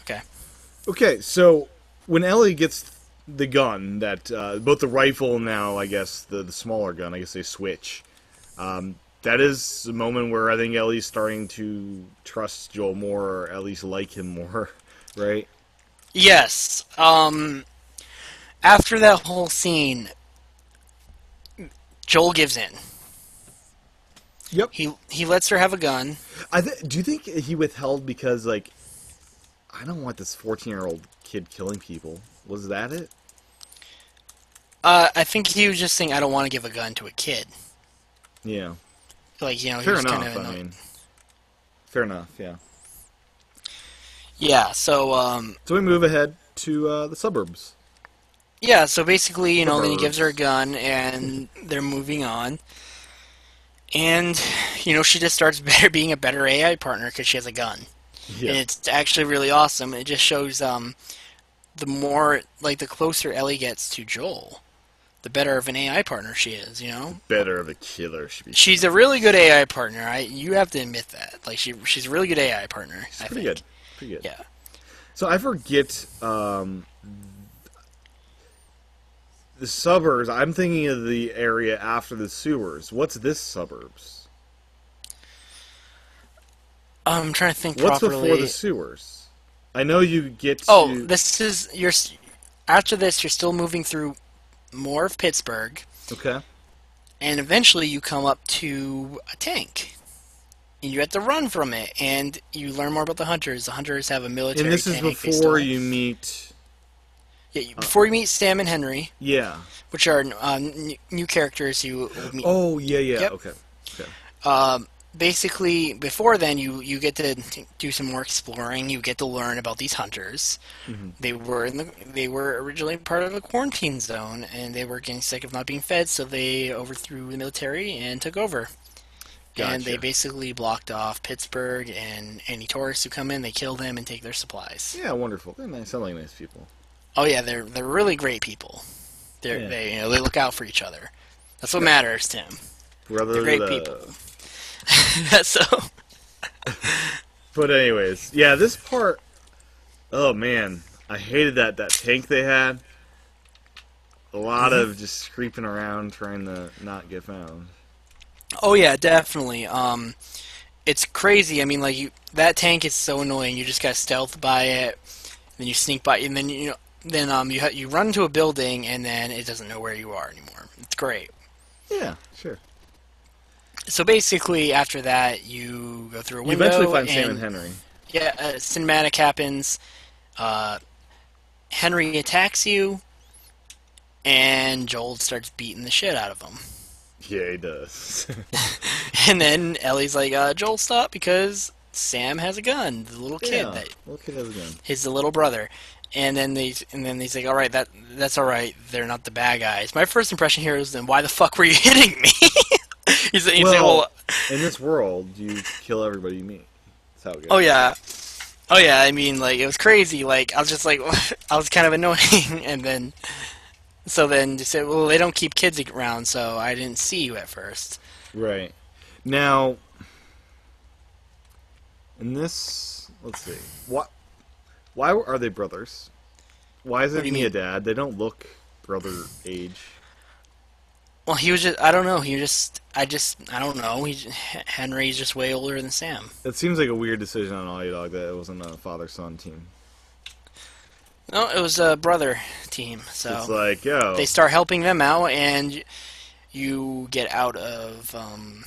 Okay. Okay, so when Ellie gets the gun, that both the rifle and now, I guess, the smaller gun, I guess they switch, that is the moment where I think Ellie's starting to trust Joel more, or at least like him more, right? Yes. After that whole scene, Joel gives in. Yep. He lets her have a gun. Do you think he withheld because, like, I don't want this 14-year-old kid killing people? Was that it? I think he was just saying, I don't want to give a gun to a kid. Yeah. Like, he Fair was enough, kind of I mean. Fair enough, yeah. Yeah, so, So we move ahead to the suburbs. yeah, so basically, then he gives her a Suburbs. gun, and they're moving on. And, she just starts being a better AI partner because she has a gun. And Yeah. it's actually really awesome. It just shows, the more, the closer Ellie gets to Joel, the better of an AI partner she is. Better of a killer, should be She's a saying. really good AI partner. You have to admit that. Like, she's a really good AI partner, It's I pretty think. good. Pretty good. Yeah. So I forget the suburbs. I'm thinking of the area after the sewers. What's this suburbs? I'm trying to think What's before the properly. sewers? I know you get Oh, to... after this, you're still moving through more of Pittsburgh, Okay. and eventually you come up to a tank. And you have to run from it, and you learn more about the hunters. The hunters have a And military this is tank they before stole. you meet... Yeah, before you meet Sam and Henry, Yeah. which are new characters you will meet. Oh, yeah, yeah. Yep. Okay. Okay. Basically, before then, you get to do some more exploring. You get to learn about these hunters. Hmm. They were originally part of a quarantine zone, and they were getting sick of not being fed, so they overthrew the military and took over. And they Gotcha. basically blocked off Pittsburgh, and any tourists who come in, they kill them and take their supplies. Yeah, wonderful. They're nice. Sound like nice people. Oh yeah, they're really great people. Yeah. They look out for each other. That's what matters, Tim. They're Brother great people. love. So But anyways, yeah, this part... Oh, man. I hated that tank they had. A lot of just creeping around trying to not get found. oh yeah, definitely. It's crazy. I mean, that tank is so annoying. You just got stealth by it, then you sneak by, and then you run into a building, and then it doesn't know where you are anymore. It's great. Yeah, sure. So basically, after that, you go through a You window, eventually find Sam and Henry. yeah, cinematic happens. Henry attacks you, and Joel starts beating the shit out of him. Yeah, he does. And then Ellie's like, Joel, stop, because Sam has a gun. The little kid Yeah, that little kid has a gun. he's the little brother. And then he's like, all right, that's all right. They're not the bad guys. My first impression here is, then why the fuck were you hitting me? he's like, well, in this world, you kill everybody you meet. That's how it goes. oh yeah. Oh yeah, I mean, it was crazy. I was just like, I was kind of annoying, and then, so then they said, well, they don't keep kids around, so I didn't see you at first. Right. Now, in this, let's see. Why are they brothers? Why is What it do you me a mean? dad? They don't look brother age. Well, he was just, I don't know, I don't know. Henry's just way older than Sam. It seems like a weird decision on Naughty Dog that it wasn't a father-son team. No, it was a brother team, so It's like, yo. they start helping them out, and you get out of,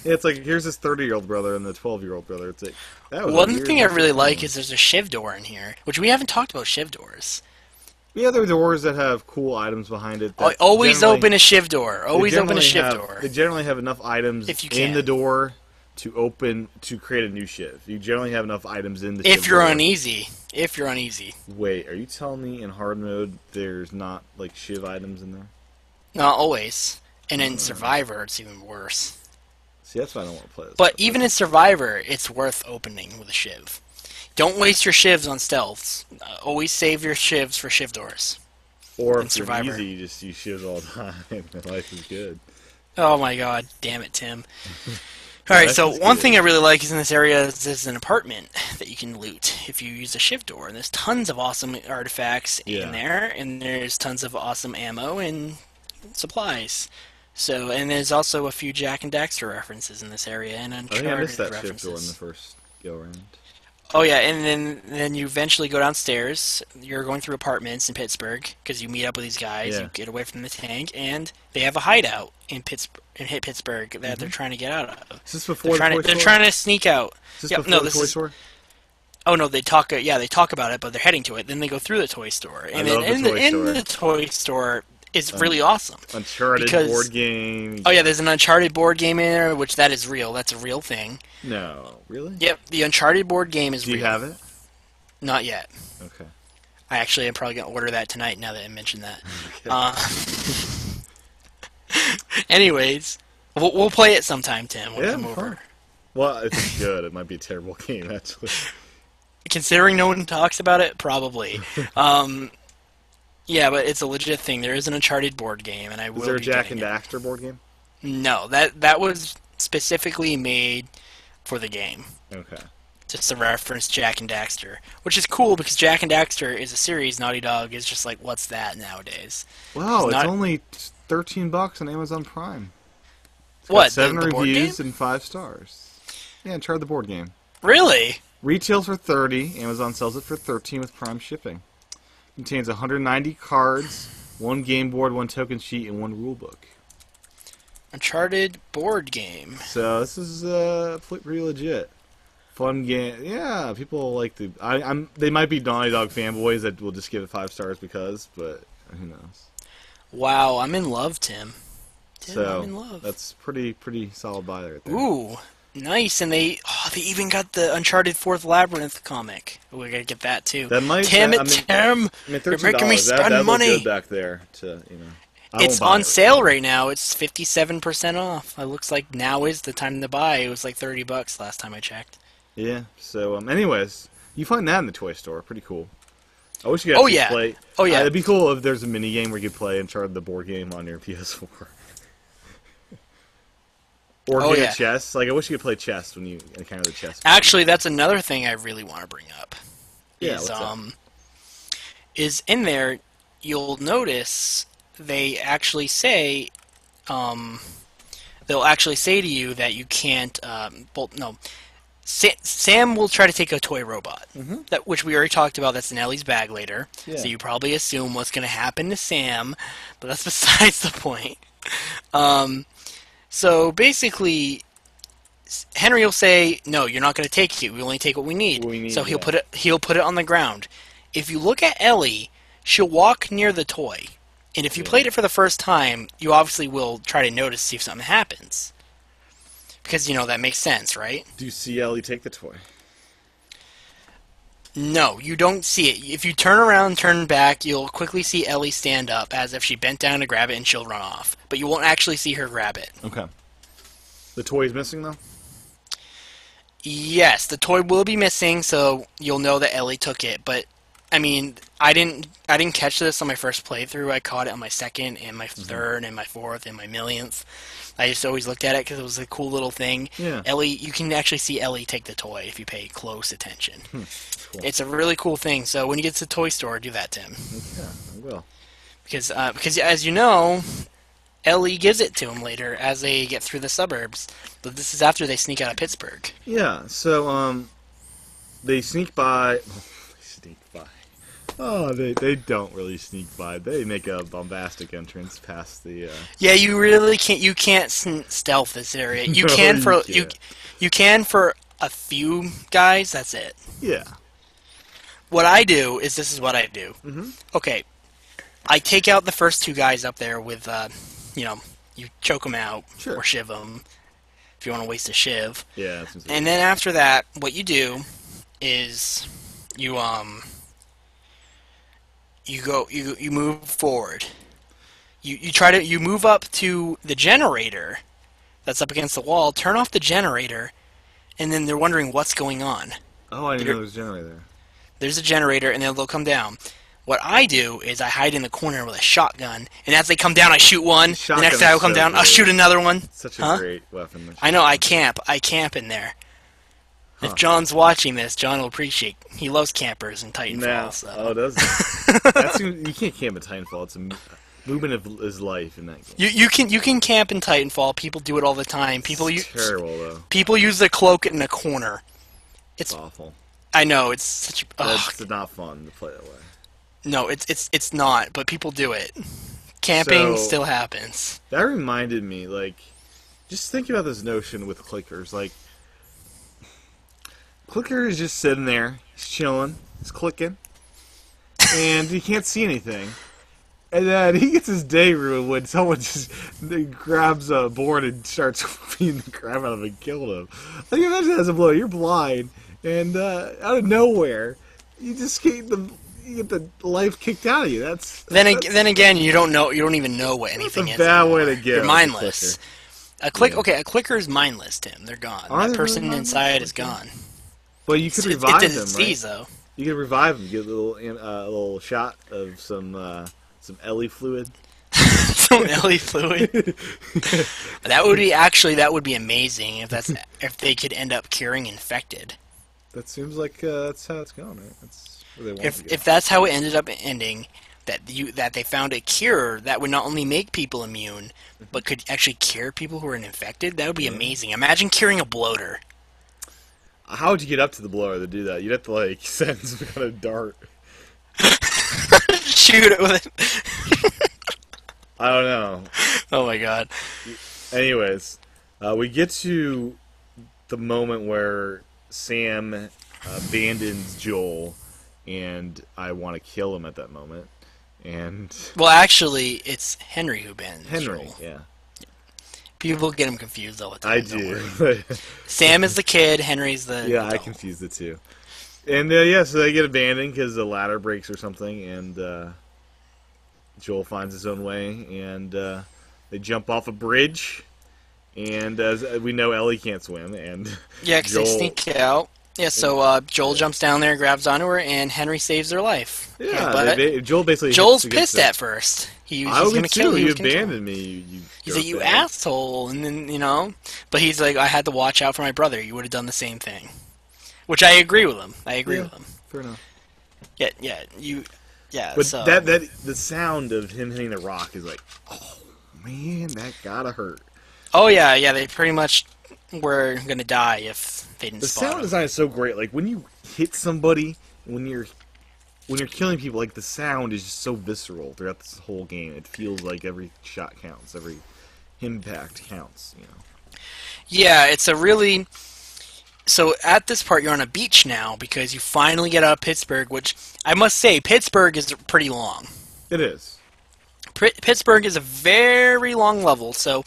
Yeah, it's like, here's this 30-year-old brother and the 12-year-old brother. It's like, that was a one weird thing I really decision. like is there's a shiv door in here, which we haven't talked about shiv doors. Yeah, there are doors that have cool items behind it. That Always generally- open a shiv door. Always they open a generally shiv have- door. They generally have enough items If you in can. the door to create a new shiv. You generally have enough items in the shiv If you're door. uneasy. If you're uneasy. Wait, are you telling me in hard mode there's not, like, shiv items in there? Not always. And in Survivor, it's even worse. See, that's why I don't want to play this. But even in Survivor, it's worth opening with a shiv. Don't waste your shivs on stealths. Always save your shivs for shiv doors. Or in if you're Survivor. easy, you just use shivs all the time and life is good. Oh my god, damn it, Tim. All right, That so is one thing I good. really like is in this area is there's an apartment that you can loot if you use a shift door, and there's tons of awesome artifacts in Yeah. there, and there's tons of awesome ammo and supplies. So, and there's also a few Jack and Daxter references in this area and I think I missed Uncharted that shift door in the references. first go around. Oh yeah, and then you eventually go downstairs. You're going through apartments in Pittsburgh because you meet up with these guys. Yeah. You get away from the tank, and they have a hideout in Pittsburgh that they're hmm trying to get out of. Is this before the toy They're store? trying to sneak out. Is this Yep. No, before the this toy is. store? Oh no, they talk. Yeah, they talk about it, but they're heading to it. Then they go through the toy store, I and then love the toy in store. the toy store is Un- really awesome Uncharted because board game. oh yeah, there's an Uncharted board game in there, which that is real. That's a real thing. No, really? Yep, the Uncharted board game is Do you real. have it? Not yet. Okay. I actually am probably gonna order that tonight. Now that I mentioned that. Okay. Anyways, we'll play it sometime, Tim. We'll Yeah, come fun. over. Well, if it's good, it might be a terrible game actually. Considering no one talks about it, probably. Yeah, but it's a legit thing. There is an Uncharted board game, and I Is will there a be Jack getting and it. Daxter board game? No, that was specifically made for the game. Okay. Just to reference Jack and Daxter, which is cool because Jack and Daxter is a series Naughty Dog is just like, what's that nowadays? Wow, it's Not only $13 on Amazon Prime. It's got what 7 the board game? reviews and 5 stars. Yeah, Uncharted the board game. Really? Retails for 30. Amazon sells it for 13 with Prime shipping. Contains 190 cards, 1 game board, 1 token sheet, and 1 rule book. Uncharted board game. So this is pretty legit. Fun game. Yeah, people like the. I'm. They might be Naughty Dog fanboys that will just give it 5 stars because, but who knows? Wow, I'm in love, Tim. I'm in So love. that's pretty solid buy right there. Ooh, nice. And they even got the Uncharted Fourth Labyrinth comic. We're gonna get that too. That might. Tim, I mean, Tim, I mean, you're $13. making me spend that money. looked good back there. I It's won't buy on it. sale right now. It's 57% off. It looks like now is the time to buy. It was like $30 last time I checked. Yeah. So, anyways, you find that in the toy store. Pretty cool. I wish you could Oh actually yeah. play. Oh yeah. It'd be cool if there's a mini game where you could play Uncharted the board game on your PS4. Or Oh game yeah. of chess. Like I wish you could play chess when you encounter the chess. Actually, that's another thing I really want to bring up. Yeah, Is what's up? is in there you'll notice they actually say they'll actually say to you that you can't well no Sam will try to take a toy robot, that which we already talked about. That's in Ellie's bag later, Yeah. so you probably assume what's going to happen to Sam, but that's besides the point. So basically, Henry will say, "No, you're not going to take it. We only take what we need." What we need, So he'll yeah. put it on the ground. If you look at Ellie, she'll walk near the toy, and if you Yeah. played it for the first time, you obviously will try to notice see if something happens. Because, that makes sense, right? Do you see Ellie take the toy? No, you don't see it. If you turn around and turn back, you'll quickly see Ellie stand up as if she bent down to grab it and she'll run off. But you won't actually see her grab it. Okay. The toy is missing though. Yes, the toy will be missing, so you'll know that Ellie took it. But I mean, I didn't catch this on my first playthrough. I caught it on my second and my third and my fourth and my millionth. I just always looked at it because it was a cool little thing. Yeah. Ellie, you can actually see Ellie take the toy if you pay close attention. Cool. It's a really cool thing. So when you get to the toy store, do that, Tim. Yeah, I will. Because as you know, Ellie gives it to him later as they get through the suburbs. But this is after they sneak out of Pittsburgh. Yeah. So they sneak by. They sneak by. Oh, they don't really sneak by. They make a bombastic entrance past the. Yeah, you really can't. You can't stealth this area. You No, can you for can't. you can for a few guys. That's it. Yeah. What I do is this is what I do. Mm-hmm. Okay, I take out the first two guys up there with you choke them out Sure. or shiv them if you want to waste a shiv. Yeah. That seems And then after that, what you do is you you move forward. You move up to the generator that's up against the wall, turn off the generator, and then they're wondering what's going on. Oh, I didn't know there was a generator there. There's a generator, and then they'll come down. What I do is I hide in the corner with a shotgun, and as they come down, I shoot one. The Shotgun next time I is come so down, I'll great. shoot another one. Such a Huh? great weapon. The I know. I shotgun. camp. I camp in there. If Huh. John's watching this, John will appreciate. He loves campers in Titanfall. Now, oh, So does it? That's you can't camp in Titanfall. It's a movement of his life in that game. you can camp in Titanfall. People do it all the time. It's terrible though. People use the cloak in a corner. It's awful. I know it's such. It's not fun to play that way. No, it's not. But people do it. Camping So still happens. that reminded me, like, just think about this notion with clickers. Like, clicker is just sitting there, he's chilling, he's clicking, and he can't see anything. And then he gets his day ruined when someone just grabs a board and starts beating the crap out of him and killing him. Like, imagine as a blow, you're blind, and out of nowhere, you just get the life kicked out of you. Then again, you don't know. You don't even know what That's anything a is. bad Anymore. way to get. You're with a mindless. clicker. Yeah. Okay, a clicker is mindless, Tim. They're gone. Are That they person really inside mindless? is gone. But you could It revive didn't them, seize, right? though. You could revive them. Get a little shot of some Ellie fluid. Some Ellie fluid. That would be amazing if they could end up curing infected. That seems like that's how it's going, right? That's where they want to go. If that's how it ended up ending, that they found a cure that would not only make people immune, but could actually cure people who are infected, that would be amazing. Imagine curing a bloater. How would you get up to the blower to do that? You'd have to like send some kind of dart. Shoot it with it. I don't know. Oh my god. Anyways, we get to the moment where Sam abandons Joel, and I want to kill him at that moment. And Well, actually, it's Henry who bans Henry, Joel. yeah, People get him confused all the time. I don't do. worry. Sam is the kid, Henry's the Yeah, I adult. confuse the two. And yeah, so they get abandoned because the ladder breaks or something, and Joel finds his own way, and they jump off a bridge. And as we know, Ellie can't swim, and Yeah, because they sneak out. Yeah, so Joel jumps down there, grabs onto her, and Henry saves her life. Yeah, but Joel basically. Joel's hits against pissed at first. He's I would going be to kill too. him. You abandoned me. You He's like, you dirtbag. asshole, and then, but he's like, I had to watch out for my brother. You would have done the same thing. Which I agree with him. I agree with him. Fair enough. But so. that the sound of him hitting the rock is like, oh man, that gotta hurt. Oh, yeah, they pretty much were going to die if they didn't The spot sound him. design is so great. Like when you hit somebody, when you're killing people, like the sound is just so visceral throughout this whole game. It feels like every shot counts, every impact counts. You know. Yeah, it's a really... So at this part, you're on a beach now because you finally get out of Pittsburgh, which I must say, Pittsburgh is pretty long. It is. Pittsburgh is a very long level, so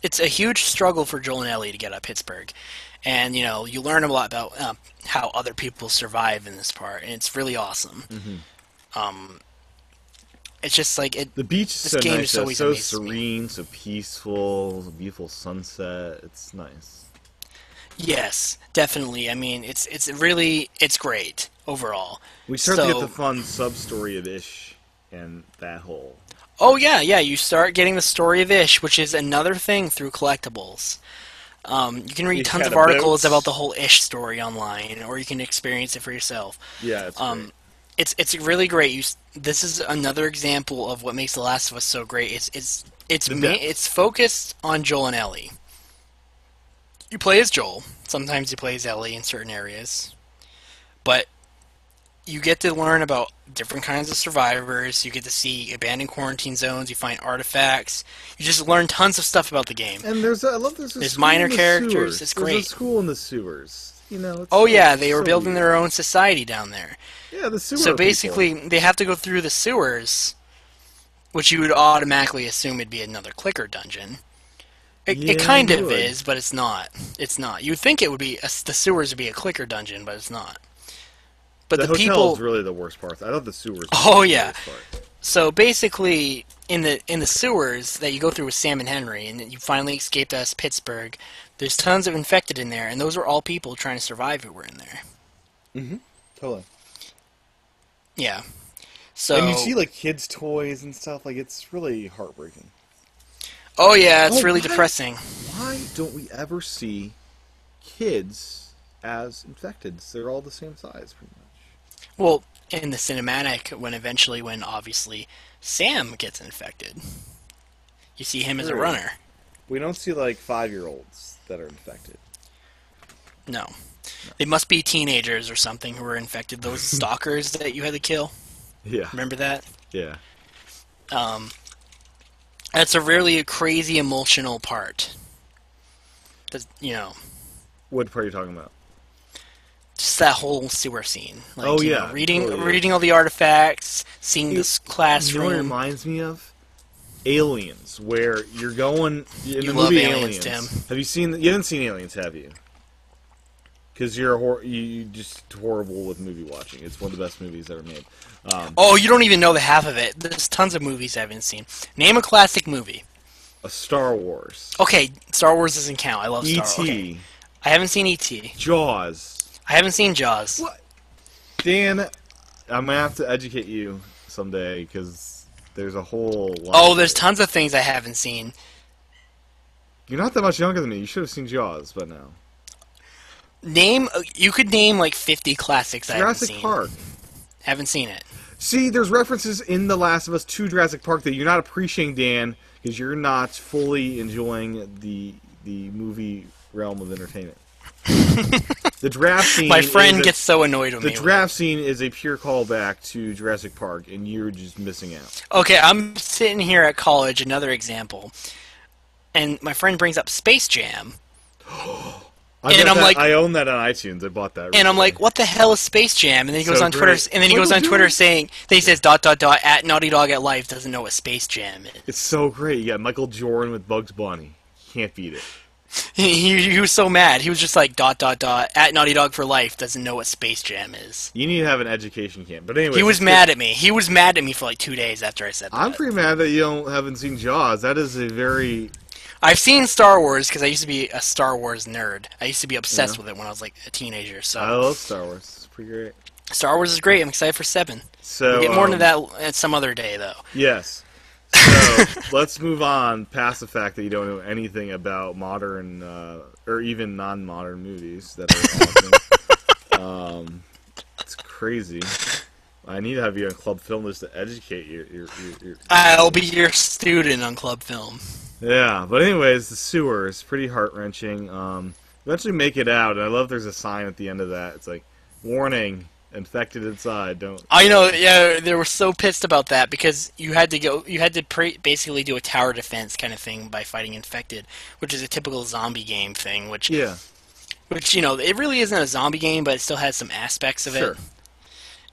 it's a huge struggle for Joel and Ellie to get up Pittsburgh. And, you learn a lot about how other people survive in this part, and it's really awesome. Mm-hmm. It's just like... The beach is so game nice. is always It's so amazes me. serene, so peaceful, a beautiful sunset. It's nice. Yes, definitely. I mean, it's great overall. We start to So- get the fun sub-story of Ish and that whole... Oh, yeah, you start getting the story of Ish, which is another thing through collectibles. You can read Ish tons had of a articles boat. about the whole Ish story online, or you can experience it for yourself. Yeah, it's great. It's really great. This is another example of what makes The Last of Us so great. It's focused on Joel and Ellie. You play as Joel. Sometimes you play as Ellie in certain areas, but you get to learn about different kinds of survivors. You get to see abandoned quarantine zones. You find artifacts. You just learn tons of stuff about the game. And I love there's a There's school minor in the characters. sewers. It's There's great. a school in the sewers. It's Oh so- yeah, they were so building weird. their own society down there. Yeah, the sewer So people. basically, they have to go through the sewers, which you would automatically assume would be another clicker dungeon. It Yeah, kind you of would. is, but it's not. It's not. You would think it would be the sewers would be a clicker dungeon, but it's not. But the the hotel people. is really the worst part. I thought the sewers. Oh, were the yeah. worst part. So basically, in the sewers that you go through with Sam and Henry, and you finally escaped us Pittsburgh. There's tons of infected in there, and those were all people trying to survive who were in there. Totally. Yeah. And you So, see like kids' toys and stuff. Like it's really heartbreaking. oh yeah, it's Oh, really why? depressing. Why don't we ever see kids as infected? They're all the same size, pretty much. Well, in the cinematic, when obviously Sam gets infected, you see him as a True. runner. We don't see like 5-year-olds that are infected. No. They must be teenagers or something who were infected. Those stalkers that you had to kill. Yeah, Remember that? yeah. Um, that's a really crazy emotional part. You know, What part are you talking about? just that whole sewer scene. Like, Oh you know, yeah, reading totally reading all the artifacts, seeing is. this You know what it classroom. reminds me of? Aliens, where you're going in You the love movie aliens, Aliens. Tim. Have you seen? You haven't seen Aliens, have you? Because you just horrible with movie watching. It's one of the best movies ever made. Oh, you don't even know the half of it. There's tons of movies I haven't seen. Name a classic movie. A Star Wars, Okay, Star Wars doesn't count. I love Star Wars. E.T., Okay. I haven't seen E.T. Jaws. I haven't seen Jaws. What? Dan, I'm gonna have to educate you someday because there's a whole lot. Oh, there's tons of things I haven't seen. You're not that much younger than me. You should have seen Jaws by now. You could name like 50 classics I haven't Jurassic seen. Park. Haven't seen it. See, there's references in The Last of Us to Jurassic Park that you're not appreciating, Dan, because you're not fully enjoying the movie realm of entertainment. The draft scene. My friend gets so annoyed with me. The draft scene is a pure callback to Jurassic Park, and you're just missing out. Okay, I'm sitting here at college, another example, and my friend brings up Space Jam, I own that on iTunes. I bought that. and I'm like, "What the hell is Space Jam?" And then he goes So on Twitter, great. and then he What goes are on you Twitter doing? saying, then he says dot dot dot at Naughty Dog at Life doesn't know what Space Jam is. It's so great. You got Michael Jordan with Bugs Bunny. Can't beat it. He was so mad. He was just like dot dot dot at Naughty Dog for Life doesn't know what Space Jam is. You need to have an education camp. But anyway, He was mad at me. He was mad at me for like 2 days after I said that. I'm pretty mad that you haven't seen Jaws. That is a very. I've seen Star Wars because I used to be a Star Wars nerd. I used to be obsessed with it when I was like a teenager. So I love Star Wars. It's pretty great. Star Wars is great. I'm excited for 7. So We'll get more into that at some other day, though. Yes. So let's move on past the fact that you don't know anything about modern or even non-modern movies that are awesome. It's crazy. I need to have you on Club Film just to educate your I'll be your student on Club Film. Yeah, but anyways, the sewer is pretty heart-wrenching. Eventually make it out, and I love there's a sign at the end of that. It's like, warning, infected inside, don't... I know, yeah, they were so pissed about that because you had to basically do a tower defense kind of thing by fighting infected, which is a typical zombie game thing, which, Yeah, you know, it really isn't a zombie game, but it still has some aspects of sure. it.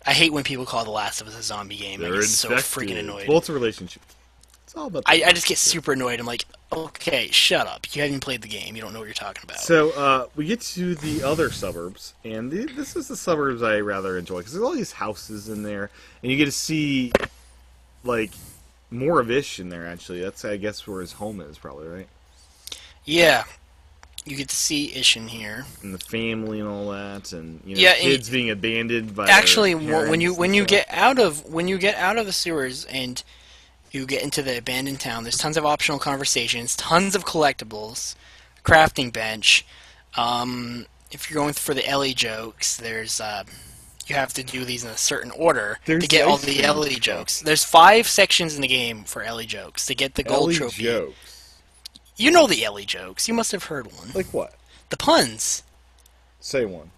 I hate when people call The Last of Us a zombie game. I They're get so infected. freaking annoyed. Well, it's a relationship. It's all about... I just get super annoyed. I'm like, okay, shut up. You haven't played the game. You don't know what you're talking about. So, we get to the other suburbs, and this is the suburbs I rather enjoy, because there's all these houses in there, and you get to see, like, more of Ish in there, actually. That's, I guess, where his home is, probably, right? Yeah. You get to see Ish in here. And the family and all that, and, you know, Yeah, kids being abandoned by Actually, their parents when you and stuff. get out of the sewers and you get into the abandoned town, there's tons of optional conversations, tons of collectibles, crafting bench. If you're going for the Ellie jokes, there's you have to do these in a certain order There's to get all ice the cream Ellie truck. jokes. There's 5 sections in the game for Ellie jokes to get the gold Ellie trophy. jokes. You know the Ellie jokes. You must have heard one. Like what? The puns. Say one.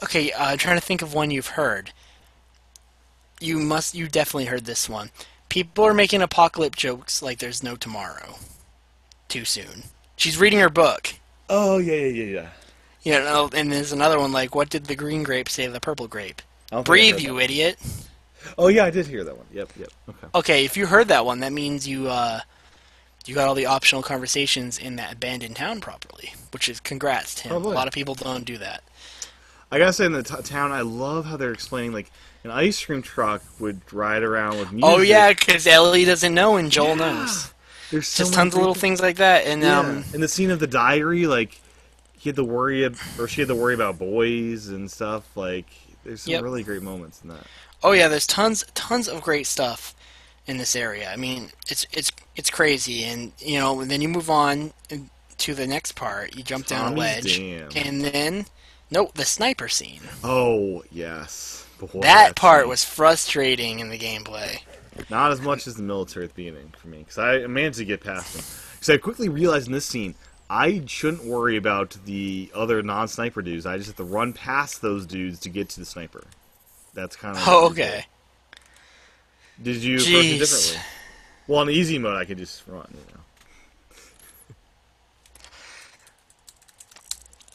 Okay, I'm trying to think of one you've heard. You definitely heard this one. People are making apocalypse jokes like there's no tomorrow. Too soon. She's reading her book. Oh, yeah. You know, and there's another one like, what did the green grape say to the purple grape? I don't think I Breathe, heard you that. idiot. Oh, yeah, I did hear that one. Yep. Okay. Okay, if you heard that one, that means you got all the optional conversations in that abandoned town properly, which is congrats, Tim. Oh, boy. A lot of people don't do that. I gotta say, in the town, I love how they're explaining, like, an ice cream truck would ride around with music. Oh yeah, because Ellie doesn't know and Joel knows. There's so Just many tons of little great things like that, and Yeah. In the scene of the diary, like, she had to worry about boys and stuff. Like, There's some Yep. really great moments in that. Oh yeah, there's tons of great stuff in this area. I mean, it's crazy, and then you move on to the next part. You jump down a Tommy's ledge, Dam. and then no, the sniper scene. Oh yes, boy, That that part scene. was frustrating in the gameplay. Not as much as the military at the beginning for me, because I managed to get past them. Because I quickly realized in this scene, I shouldn't worry about the other non-sniper dudes. I just have to run past those dudes to get to the sniper. That's kind of Oh, the goal. okay. Did you approach it Jeez. differently? Well, on easy mode, I could just run.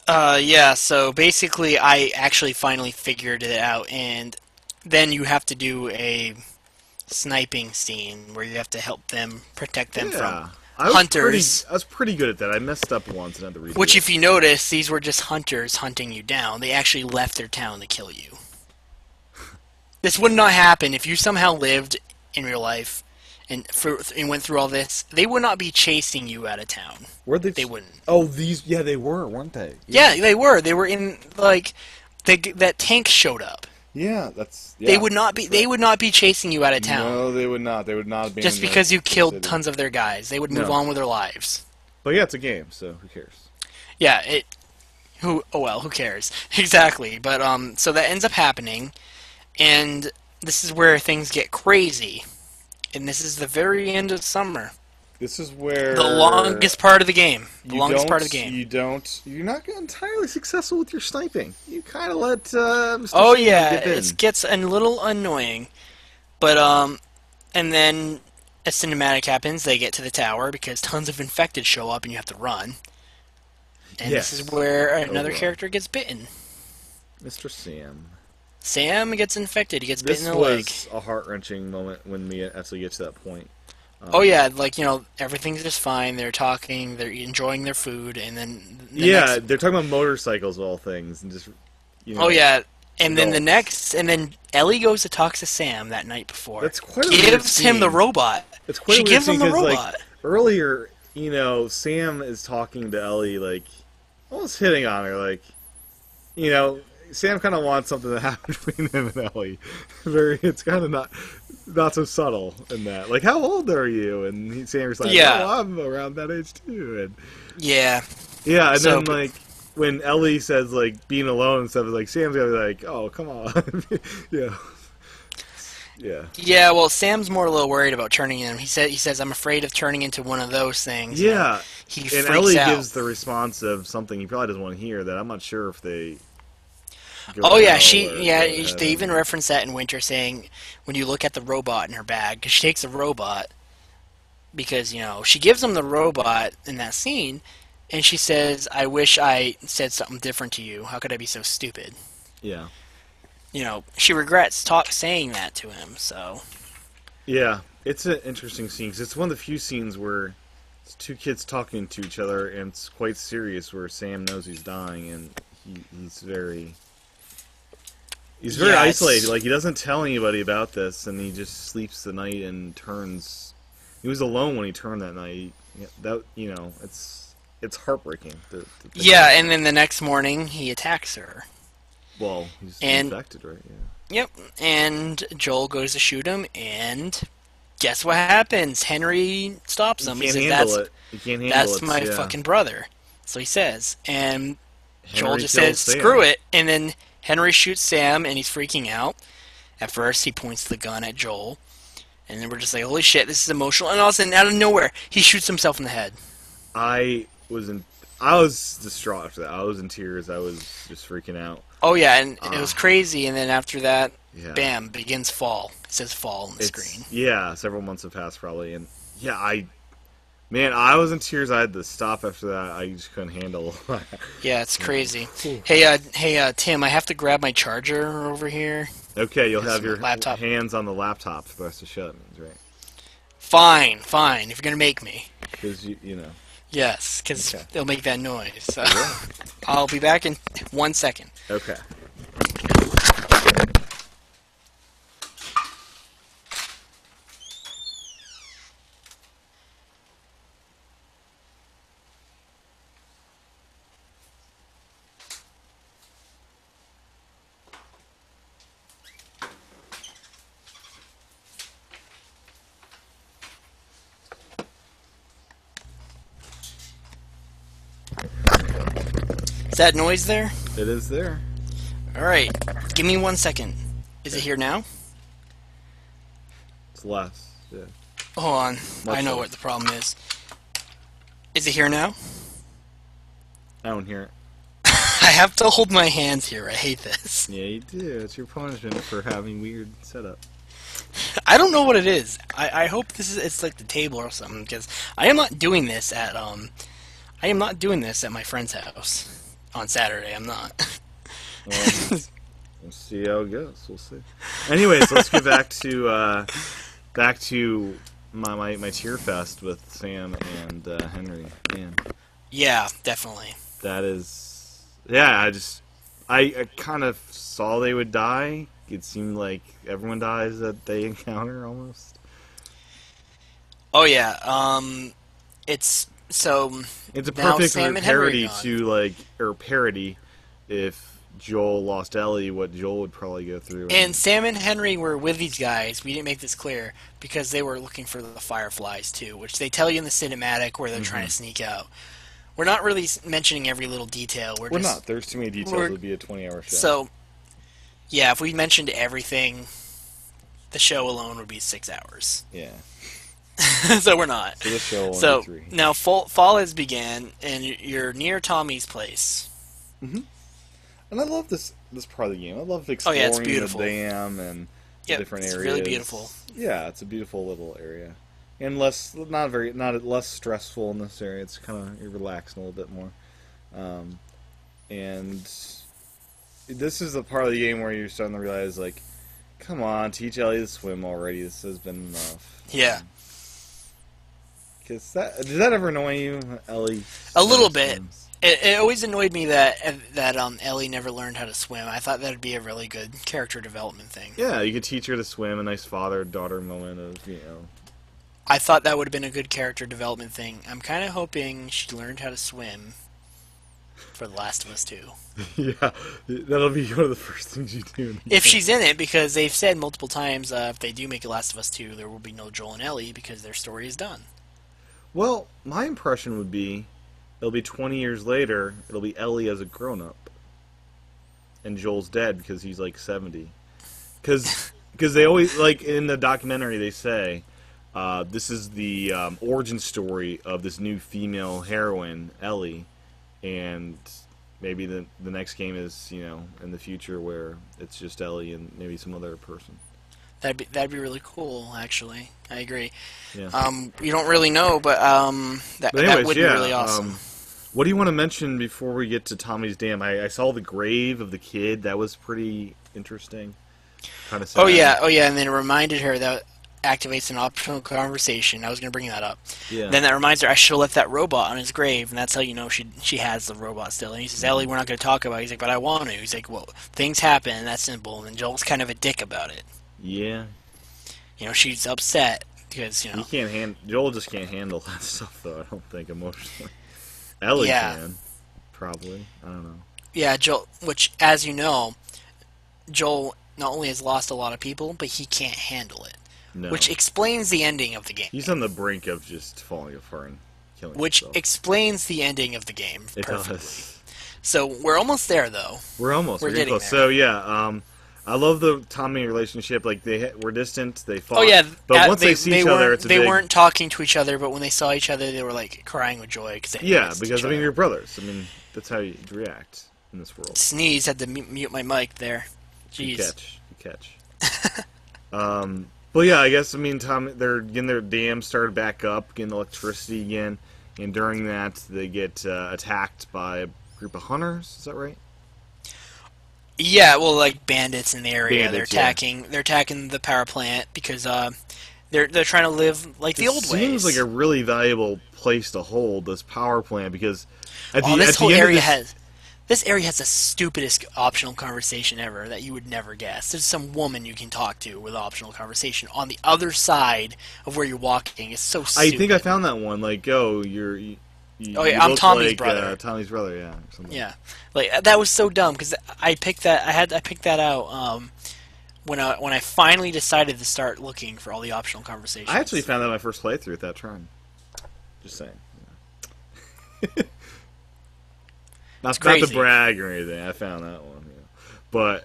Yeah, so basically I actually finally figured it out, and then you have to do a sniping scene where you have to help them protect them from Yeah, hunters. I was pretty good at that. I messed up once and had to redo Which, it. if you notice, these were just hunters hunting you down. They actually left their town to kill you. This would not happen if you somehow lived in real life and went through all this. They would not be chasing you out of town. Were they? They wouldn't. Oh, these. Yeah, they were, weren't they? Yeah, they were. They were in like that tank showed up. Yeah, that's. They Yeah, would not be. that's They right. would not be chasing you out of town No, they would not. They would not abandon just because you the killed city. tons of their guys. They would move No. on with their lives. But yeah, it's a game, so who cares? Yeah. It. Who? Oh well. Who cares? Exactly. But so that ends up happening, and this is where things get crazy. And this is the very end of summer. This is where The longest part of the game. The you longest don't. part of the game. You're not entirely successful with your sniping. You kind of let Mr. Oh Sam yeah, get in. it gets a little annoying. But and then a cinematic happens. They get to the tower because tons of infected show up, and you have to run. And Yes. this is where another boy. character gets bitten. Mr. Sam. Sam gets infected. He gets This bitten in the leg. was a heart-wrenching moment when we actually get to that point. Oh yeah, like everything's just fine. They're talking. They're enjoying their food, and then Yeah, they're talking about motorcycles of all things, and just Oh yeah, and then adults. and then Ellie goes to talk to Sam that night before. That's quite a weird gives him the scene. robot. It's quite She a weird gives him scene the 'cause, robot. like, earlier, Sam is talking to Ellie, like, almost hitting on her, like, Sam kind of wants something to happen between him and Ellie. It's kind of not so subtle in that. Like, how old are you? And Sam's like, Yeah. oh, I'm around that age too. And Yeah. yeah, and So, then like when Ellie says like being alone and stuff, like Sam's gonna be like, oh, come on, yeah, yeah. Yeah, well, Sam's more a little worried about turning him. He says I'm afraid of turning into one of those things. Yeah, He and freaks Ellie out. gives the response of something he probably doesn't want to hear. That I'm not sure if they. Go Oh to yeah, hell she or yeah go to they even heaven. reference that in Winter, saying when you look at the robot in her bag, 'cause she takes the robot because she gives him the robot in that scene, and she says, "I wish I said something different to you. How could I be so stupid?" Yeah, She regrets saying that to him. So yeah. It's an interesting scene because it's one of the few scenes where it's two kids talking to each other and it's quite serious. Where Sam knows he's dying and he's very. He's very Yeah, isolated. Like he doesn't tell anybody about this, and he just sleeps the night and turns. He was alone when he turned that night. It's heartbreaking. To think yeah, about and that. then the next morning he attacks her. Well, he's and- infected, right? Yeah. Yep, and Joel goes to shoot him, and guess what happens? Henry stops him. He He can't says, handle "That's it. He can't handle it. that's my yeah. fucking brother." So he says, and Joel Henry just kills says, Sam. "Screw it," and then Henry shoots Sam, and he's freaking out. At first, he points the gun at Joel, and then we're just like, "Holy shit, this is emotional!" And all of a sudden, out of nowhere, he shoots himself in the head. I was distraught after that. I was in tears. I was just freaking out. Oh yeah, and it was Ah. crazy. And then after that, Yeah. bam, begins fall. It says fall on the It's, screen. yeah, several months have passed probably, and yeah, I was in tears. I had to stop after that. I just couldn't handle. Yeah, it's crazy. Cool. Hey, Tim, I have to grab my charger over here. Okay, you'll It's have your laptop. hands on the laptop for the rest of the show. That means, right? Fine, if you're gonna make me. Because you know. Yes, because Okay. they'll make that noise. So I'll be back in 1 second. Okay. Is that noise there? It is there. Alright, give me 1 second. Is it here now? It's less. Yeah. Hold on. Much I know less. what the problem is. Is it here now? I don't hear it. I have to hold my hands here. I hate this. Yeah, you do. It's your punishment for having weird setup. I don't know what it is. I hope it's like the table or something, because I am not doing this at my friend's house on Saturday. I'm not. Well, we'll see how it goes. We'll see. Anyways, let's get back to my Cheer Fest with Sam and Henry. Man, Yeah, definitely. that is. Yeah, I kind of saw they would die. It seemed like everyone dies that they encounter almost. Oh yeah. It's so It's a now perfect Sam and Henry parody are gone. to or parody if Joel lost Ellie, what Joel would probably go through. And Sam and Henry were with these guys. We didn't make this clear because they were looking for the Fireflies too, which they tell you in the cinematic where they're trying to sneak out. We're not really mentioning every little detail. We're just, not. There's too many details. we're- It would be a 20-hour show. So, yeah, if we mentioned everything, the show alone would be 6 hours. yeah. So we're not. So this show will So only be 3. now fall has began, and you're near Tommy's place. And I love this part of the game. I love Oh exploring yeah, it's beautiful. the dam and the Yep, different it's areas. really beautiful. Yeah, it's a beautiful little area, and less stressful in this area. It's kind of, you're relaxing a little bit more, and this is the part of the game where you're starting to realize, like, come on, teach Ellie to swim already. This has been enough. Yeah. Does that ever annoy you, Ellie? A little bit. Swims? It always annoyed me that Ellie never learned how to swim. I thought that'd be a really good character development thing. Yeah, you could teach her to swim. A nice father-daughter moment of, I thought that would have been a good character development thing. I'm kind of hoping she learned how to swim for The Last of Us 2. Yeah, that'll be one of the first things you do. If she's in it, because they've said multiple times if they do make a Last of Us 2, there will be no Joel and Ellie because their story is done. Well, my impression would be it'll be 20 years later, it'll be Ellie as a grown-up. And Joel's dead because he's like 70. Because they always, like in the documentary, they say this is the origin story of this new female heroine, Ellie. And maybe the next game is, in the future where it's just Ellie and maybe some other person. That'd be really cool, actually. I agree. Yeah. We don't really know, but that would be really awesome. What do you want to mention before we get to Tommy's Dam? I saw the grave of the kid. That was pretty interesting. Kind of sad. Oh yeah, and then it reminded her that activates an optional conversation. I was going to bring that up. Yeah. Then that reminds her I should have left that robot on his grave, and that's how you know she has the robot still. And he says, Ellie, we're not going to talk about it. He's like, but I want to. He's like, well, things happen, and that's simple. And then Joel's kind of a dick about it. Yeah. She's upset because, Joel just can't handle that stuff, though, I don't think, emotionally. Ellie can. Probably. I don't know. Yeah, Joel, which, as you know, Joel not only has lost a lot of people, but he can't handle it. No. Which explains the ending of the game. He's on the brink of just falling apart and killing himself. Explains the ending of the game It perfectly. does. So we're almost there, though. We're getting close. there. So, yeah, I love the Tommy relationship. Like, they were distant, they fought. Oh yeah, but once they see each other, it's a they big... weren't talking to each other, but when they saw each other, they were like crying with joy because because you're brothers. I mean, that's how you react in this world. Sneeze, had to mute my mic there. You Jeez. catch. But yeah, I guess Tommy, they're getting their dam started back up, getting electricity again, and during that they get attacked by a group of hunters. Is that right? Yeah, well, like bandits in the area. Bandits, They're attacking the power plant because they're trying to live like the old ways. It seems like a really valuable place to hold this power plant because this area has the stupidest optional conversation ever that you would never guess. There's some woman you can talk to with optional conversation on the other side of where you're walking. It's so stupid. I think I found that one. Like, you I'm Tommy's like, brother. Tommy's brother, yeah. Yeah, like that was so dumb because I picked that out when I finally decided to start looking for all the optional conversations. I actually found that my first playthrough at that turn. Just saying. It's Not to crazy. brag or anything. I found that one, but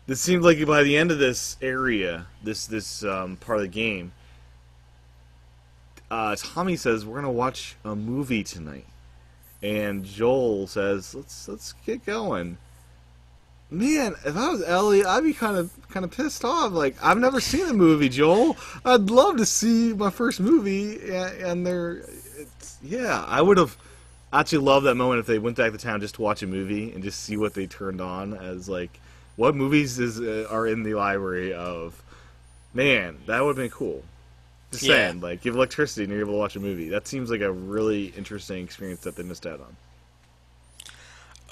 it seems like by the end of this area, this part of the game, Tommy says we're gonna watch a movie tonight, and Joel says let's get going. Man, if I was Ellie, I'd be kind of pissed off. Like, I've never seen the movie, Joel. I'd love to see my first movie, and yeah, I would have actually loved that moment if they went back to town just to watch a movie and just see what they turned on as like what movies are in the library of. Man, that would have been cool. Just Yeah. saying, like, give electricity and you're able to watch a movie. That seems like a really interesting experience that they missed out on.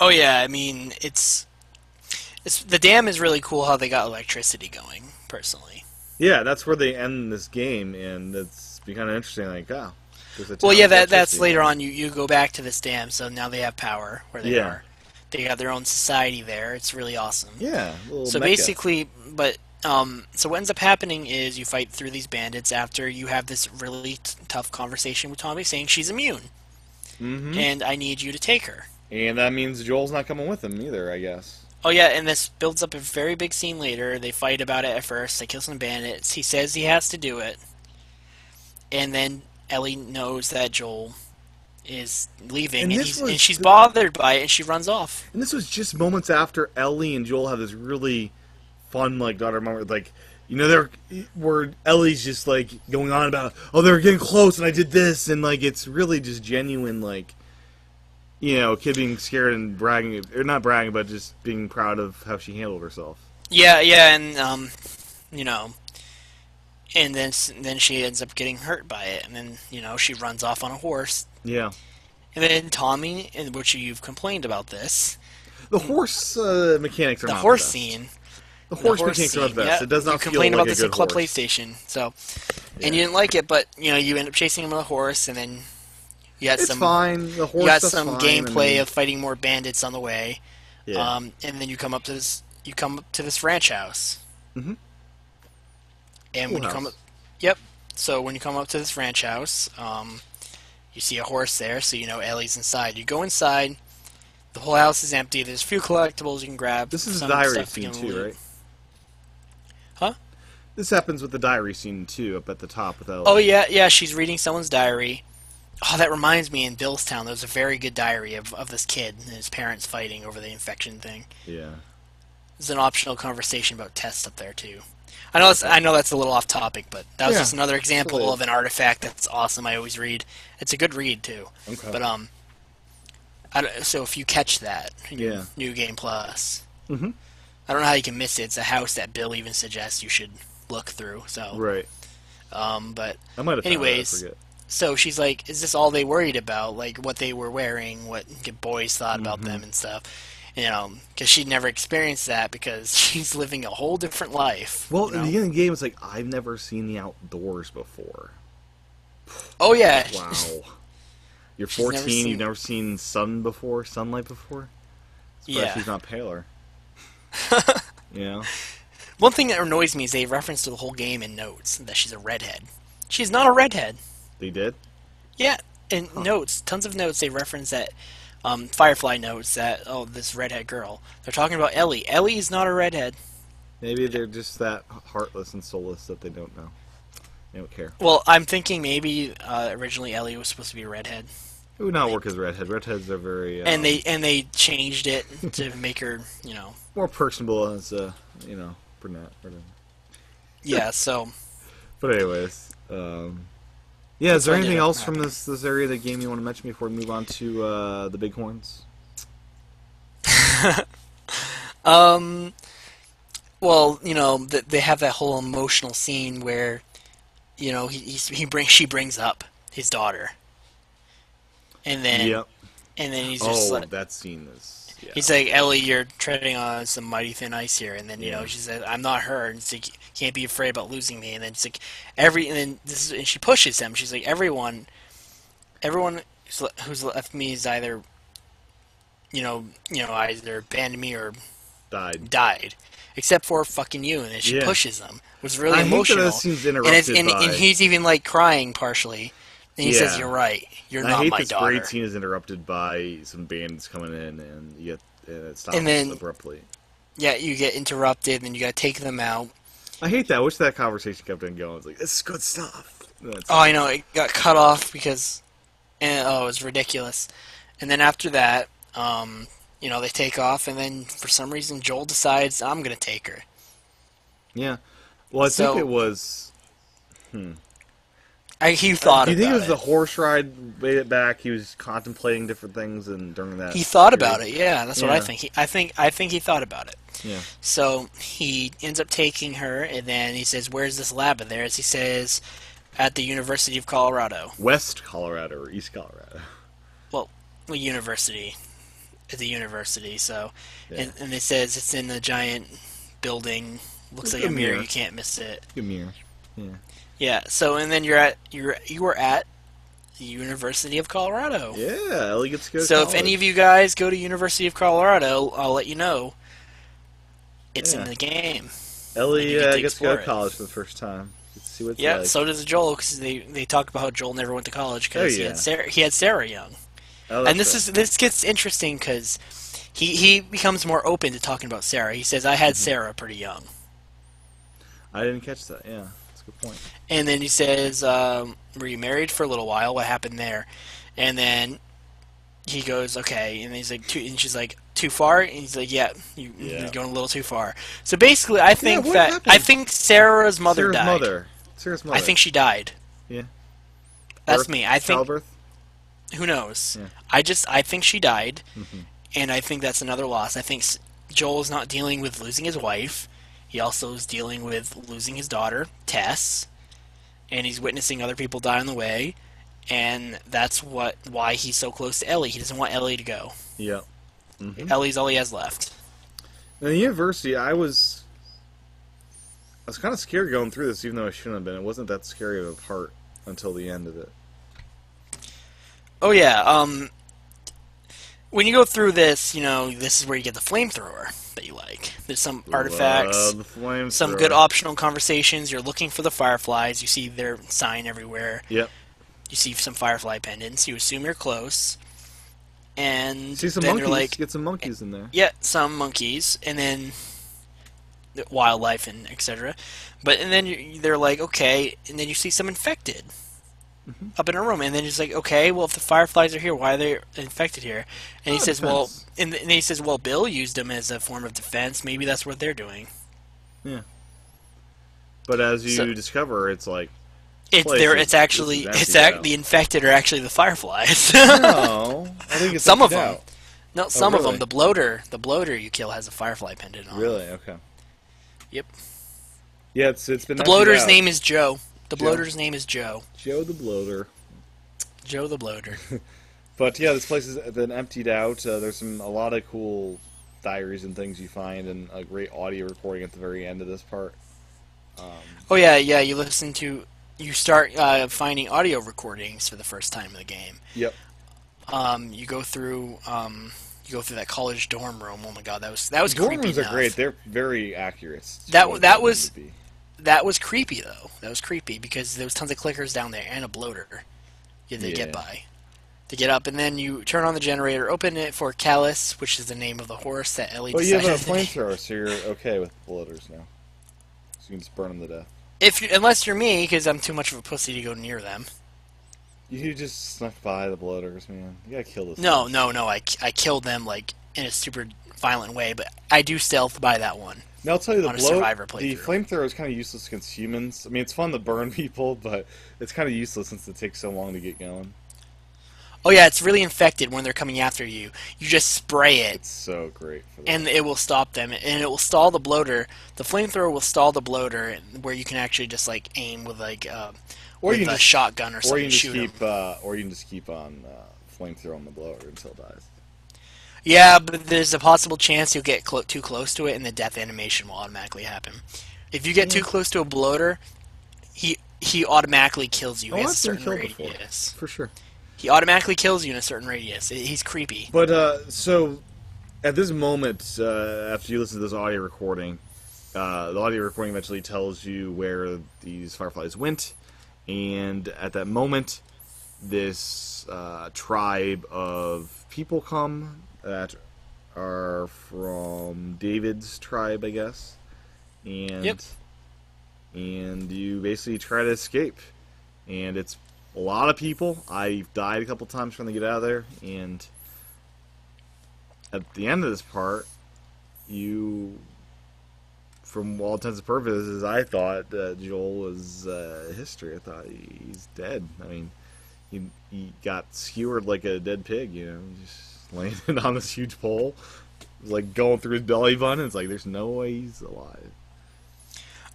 Oh yeah. I mean, it's the dam is really cool how they got electricity going. Personally. Yeah, that's where they end this game, and it's be kind of interesting. Like, oh, there's a Well, town yeah. with That's electricity later now. on. You go back to this dam, so now they have power where they Yeah, are. They got their own society there. It's really awesome. yeah, a little So mecca. basically, so what ends up happening is you fight through these bandits after you have this really tough conversation with Tommy saying she's immune Mm-hmm. and I need you to take her. And that means Joel's not coming with him either, I guess. Oh yeah, and this builds up a very big scene later. They fight about it at first. They kill some bandits. He says he has to do it, and then Ellie knows that Joel is leaving, And and this she's was bothered by it, and she runs off. and this was just moments after Ellie and Joel have this really fun like daughter moment. Like, they're where Ellie's just like going on about, oh, they're getting close, and I did this, and like it's really just genuine, like, a kid being scared and bragging, or not bragging, but just being proud of how she handled herself. Yeah, yeah, and you know, and then she ends up getting hurt by it, and then she runs off on a horse, Yeah. and then Tommy, in which you've complained about this, The horse mechanics are the not horse the best. scene, The the horse horse mechanics are not scene. the best. Yeah, It does you not feel complained like about a this in good Club horse. PlayStation, so Yeah. and you didn't like it, but you end up chasing him with a horse, and then you got It's some fine. The horse you got stuff's some fine. I gameplay mean, of fighting more bandits on the way, yeah. and then you come up to this ranch house, Mm-hmm. and Cool when you come house. up, yep. So when you come up to this ranch house, you see a horse there, so you know Ellie's inside. You go inside. The whole house is empty. There's a few collectibles you can grab. This is a some diary stuff you scene can too, loot. right? Huh? This happens with the diary scene too, up at the top with Ellie. Oh yeah, yeah. She's reading someone's diary. Oh, that reminds me. In Billstown, there was a very good diary of this kid and his parents fighting over the infection thing. Yeah. There's an optional conversation about tests up there too. I know that's a little off topic, but that was Yeah, just another example absolutely. of an artifact that's awesome. I always read. It's a good read too. Okay. But so if you catch that in your Yeah. New Game Plus, Mm-hmm. I don't know how you can miss it. It's a house that Bill even suggests you should look through. So, Right. but I might have. anyways, Found it, I forget. so she's like, "Is this all they worried about? Like what they were wearing, what boys thought about Mm-hmm. them and stuff?" Because she'd never experienced that because she's living a whole different life. Well, you in know? the beginning of the game, it's like I've never seen the outdoors before. Oh yeah, Wow. You're She's never 14. seen- You've never seen sunlight before. Surprised yeah. she's not paler. Yeah. One thing that annoys me is they reference to the whole game in notes that she's a redhead. She's not a redhead. They did. Yeah, in notes, tons of notes they reference that. Firefly notes that this redhead girl. They're talking about Ellie. Ellie is not a redhead. Maybe they're just that heartless and soulless that they don't know. They don't care. Well, I'm thinking maybe originally Ellie was supposed to be a redhead, It would not work as redhead. Redheads are very and they changed it to make her, more personable as brunette. Whatever. yeah. So But anyways, yeah. Is there what ended anything up else from happening. this area of the game you want to mention before we move on to the bighorns? well, they have that whole emotional scene where, she brings up his daughter, and then Yep. he's just Oh, like, that scene is. Yeah. he's like, Ellie, you're treading on some mighty thin ice here. And then, Yeah. she said, I'm not her. And it's like, you can't be afraid about losing me. And then it's like, and she pushes him. She's like, everyone who's left me is either, either abandoned me or Died. died. Except for fucking you. And then she Yeah. pushes him. It was really I hate that emotional. that scene's And, interrupted and by. he's even like crying partially. And he says, Yeah. "You're right. You're And I not hate my this parade daughter." scene is interrupted by some bandits coming in, and it And stops then, abruptly. yeah, you get interrupted, and you got to take them out. I hate that. I wish that conversation kept on going. It's like, this is good stuff. And then it Oh, I know, stops. it got cut off because, and oh, it was ridiculous. And then after that, they take off, and then for some reason, Joel decides, I'm gonna take her. Yeah. Well, I think it So was. he thought Do you think it about was the it. horse ride made it back? He was contemplating different things, and during that He thought period. about it. Yeah, that's what I Yeah. think. I think he thought about it. Yeah. So he ends up taking her, and then he says, "Where's this lab of theirs?" He says, "At the University of Colorado." West Colorado or East Colorado. Well, university. At the university. So, Yeah. and it says it's in the giant building. Looks like Good a mirror. mirror. You can't miss it. Good mirror. Yeah. Yeah. So, and then you were at the University of Colorado. Yeah. Ellie gets to go to So, if college. any of you guys go to University of Colorado, I'll let you know. It's in Yeah. the game. Ellie you get to gets to go to explore it. college for the first time. Get to see what it's Yeah. like. So does Joel, because they talk about how Joel never went to college Oh, because yeah. he had Sarah young. Oh, And that's right. this gets interesting because he becomes more open to talking about Sarah. He says, "I had Sarah pretty young." I didn't catch that. Yeah, that's a good point. And then he says, "Were you married for a little while? What happened there?" And then he goes, "Okay." And he's like, and she's like, "Too far?" And he's like, "Yeah, Yeah. you're going a little too far." So basically, I think what happened? I think Sarah's mother Sarah's died. mother. Sarah's mother. I think she died. Yeah. That's Birth? me. I think Childbirth? who knows. Yeah. I think she died, Mhm. and I think that's another loss. I think Joel is not dealing with losing his wife. He also is dealing with losing his daughter, Tess, and he's witnessing other people die on the way, and that's why he's so close to Ellie. He doesn't want Ellie to go. Yeah. Mm-hmm. Ellie's all he has left. In the university, I was kind of scared going through this, even though I shouldn't have been. It wasn't that scary of a part until the end of it. Oh yeah, when you go through this, this is where you get the flamethrower that you like. There's some artifacts, Love the flamethrower. some good optional conversations. You're looking for the fireflies. You see their sign everywhere. Yep. You see some firefly pendants. You assume you're close, and See some then monkeys. you're like, Get some monkeys in there. yeah, some monkeys, and then wildlife and etc. And then they're like, okay, and then you see some infected up in a room, and then he's like, okay, well, if the fireflies are here, why are they infected here? And he says, well, defense. and he says, well, Bill used them as a form of defense. Maybe that's what they're doing. Yeah. But as you So- discover, it's like It's actually the infected are actually the fireflies. no. I think it's Some of emptied them. out. No, some of really? them. The bloater you kill has a firefly pendant on. Really? Okay. Yep. Yeah, it's been The emptied bloater's out. name is Joe. The Joe. bloater's name is Joe. Joe the Bloater. Joe the bloater. But yeah, this place has been emptied out. There's a lot of cool diaries and things you find, and a great audio recording at the very end of this part. Oh yeah. You start finding audio recordings for the first time in the game. Yep. You go through that college dorm room. Oh my god, that was Dorm creepy rooms are enough. great. They're very accurate. to That- what that they was- would be. That was creepy though. That was creepy because there was tons of clickers down there and a bloater you had to Yeah. get by to get up, and then you turn on the generator, open it for Callus, which is the name of the horse that Ellie Well, you decided. have a flamethrower, so you're okay with bloaters now. So you can just burn them to death. Unless you're me, because I'm too much of a pussy to go near them. You just snuck by the bloaters, man. You gotta kill this. No, thing. no. I killed them like in a super violent way, but I do stealth by that one. Now I'll tell you, on a Survivor playthrough. the flamethrower is kind of useless against humans. I mean, it's fun to burn people, but it's kind of useless since it takes so long to get going. Oh yeah, it's really infected when they're coming after you. You just spray it, It's so great for that. and it will stop them, and it will stall the bloater. The flamethrower will stall the bloater, where you can actually just like aim with like Or with you can a just- shotgun or or something. you can just Shoot keep, 'em. or you can just keep on flamethrowing the bloater until it dies. Yeah, but there's a possible chance you'll get too close to it, and the death animation will automatically happen. If you get too close to a bloater, he automatically kills you. Oh, He has a I've been certain killed before. radius. For sure. He automatically kills you in a certain radius. He's creepy. But so at this moment, after you listen to this audio recording, the audio recording eventually tells you where these fireflies went, and at that moment, this tribe of people come that are from David's tribe, I guess, Yep. and you basically try to escape, and it's a lot of people. I've died a couple times trying to get out of there, and at the end of this part, you, from all intents and purposes, I thought Joel was history. I thought he's dead. I mean, he got skewered like a dead pig, just landed on this huge pole. It was like going through his belly button. It's like, there's no way he's alive.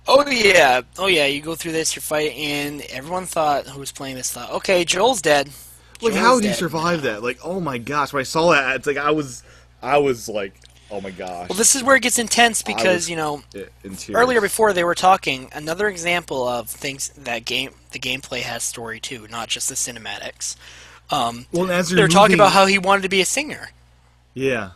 Oh yeah, oh yeah. You go through this, you're fighting, and everyone who was playing this thought, okay, Joel's dead. Like, Joel's how did he dead survive now. that? Like, oh my gosh, when I saw that, it's like I was like, oh my gosh. Well, this is where it gets intense I because was in tears. earlier before they were talking another example of things that the gameplay has story too, not just the cinematics. Well, and as They you're were talking moving, about how he wanted to be a singer. yeah.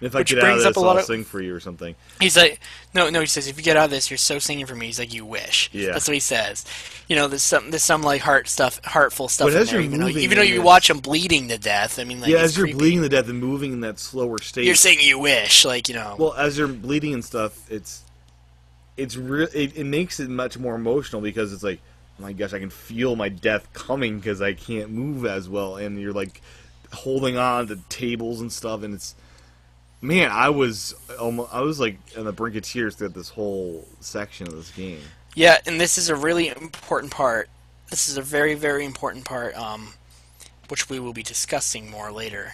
If I Which get out of brings up a this, lot I'll of. sing for you or something. He's like, no. He says, if you get out of this, you're so singing for me. He's like, you wish. Yeah. That's what he says. There's some like heartful stuff But in as there. you're Even though moving even though in you this- watch him bleeding to death, I mean, like, Yeah, it's as you're creepy. bleeding to death and moving in that slower state. You're saying you wish, Well, as you're bleeding and stuff, it makes it much more emotional because it's like, oh my gosh, I can feel my death coming because I can't move as well, and you're like holding on to tables and stuff, and it's, man, I was like on the brink of tears throughout this whole section of this game. Yeah, and this is a really important part. This is a very, very important part, which we will be discussing more later.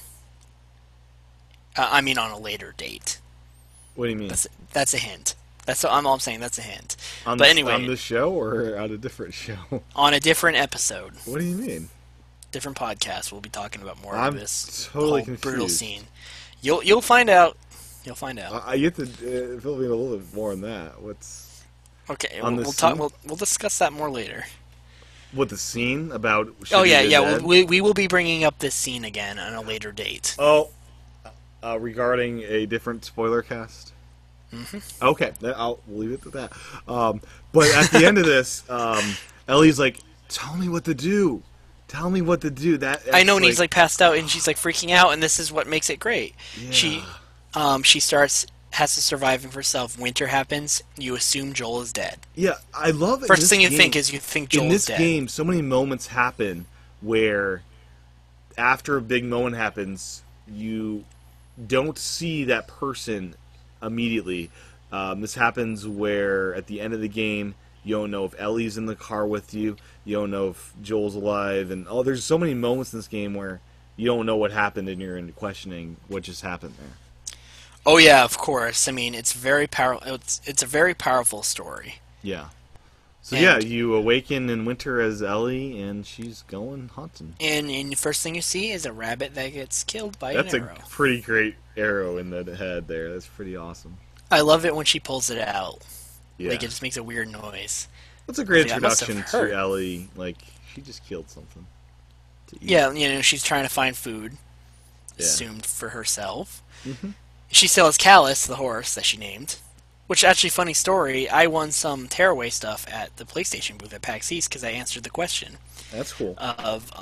I mean, on a later date. What do you mean? That's a hint. That's all I'm saying. That's a hint. On But this, anyway, on this show or on a different show? on a different episode, What do you mean? different podcast, we'll be talking about more I'm of this totally whole brutal confused. scene. You'll find out. You'll find out. I get to fill me in a little bit more on that. What's Okay, on we'll this talk. scene? We'll discuss that more later. what the scene about? Oh Should yeah, He Be yeah. Dead? We will be bringing up this scene again on a later date. Oh, regarding a different spoiler cast. Mm-hmm. Okay, we'll leave it at that. But at the end of this, Ellie's like, "Tell me what to do. Tell me what to do." I know, and he's like passed out, and she's like freaking out, and this is what makes it great. Yeah. She has to survive him herself. Winter happens. You assume Joel is dead. Yeah, I love it. First thing you think is you think Joel in this is dead. game, so many moments happen where after a big moment happens, you don't see that person immediately. This happens where at the end of the game, you don't know if Ellie's in the car with you. You don't know if Joel's alive, and there's so many moments in this game where you don't know what happened, and you're questioning what just happened there. Oh yeah, of course. I mean, it's very It's a very powerful story. Yeah. So And- yeah, you awaken in winter as Ellie, and she's going hunting. And the first thing you see is a rabbit that gets killed by That's an a arrow. pretty great arrow in the head there. That's pretty awesome. I love it when she pulls it out. Yeah. Like, it just makes a weird noise. That's a great That must have introduction hurt. to Ellie. Like, she just killed something to eat. Yeah, she's trying to find food, Yeah. assumed for herself. Mhm. She still has Callus, the horse that she named. Which, actually, funny story, I won some tearaway stuff at the PlayStation booth at PAX East because I answered the question That's cool. of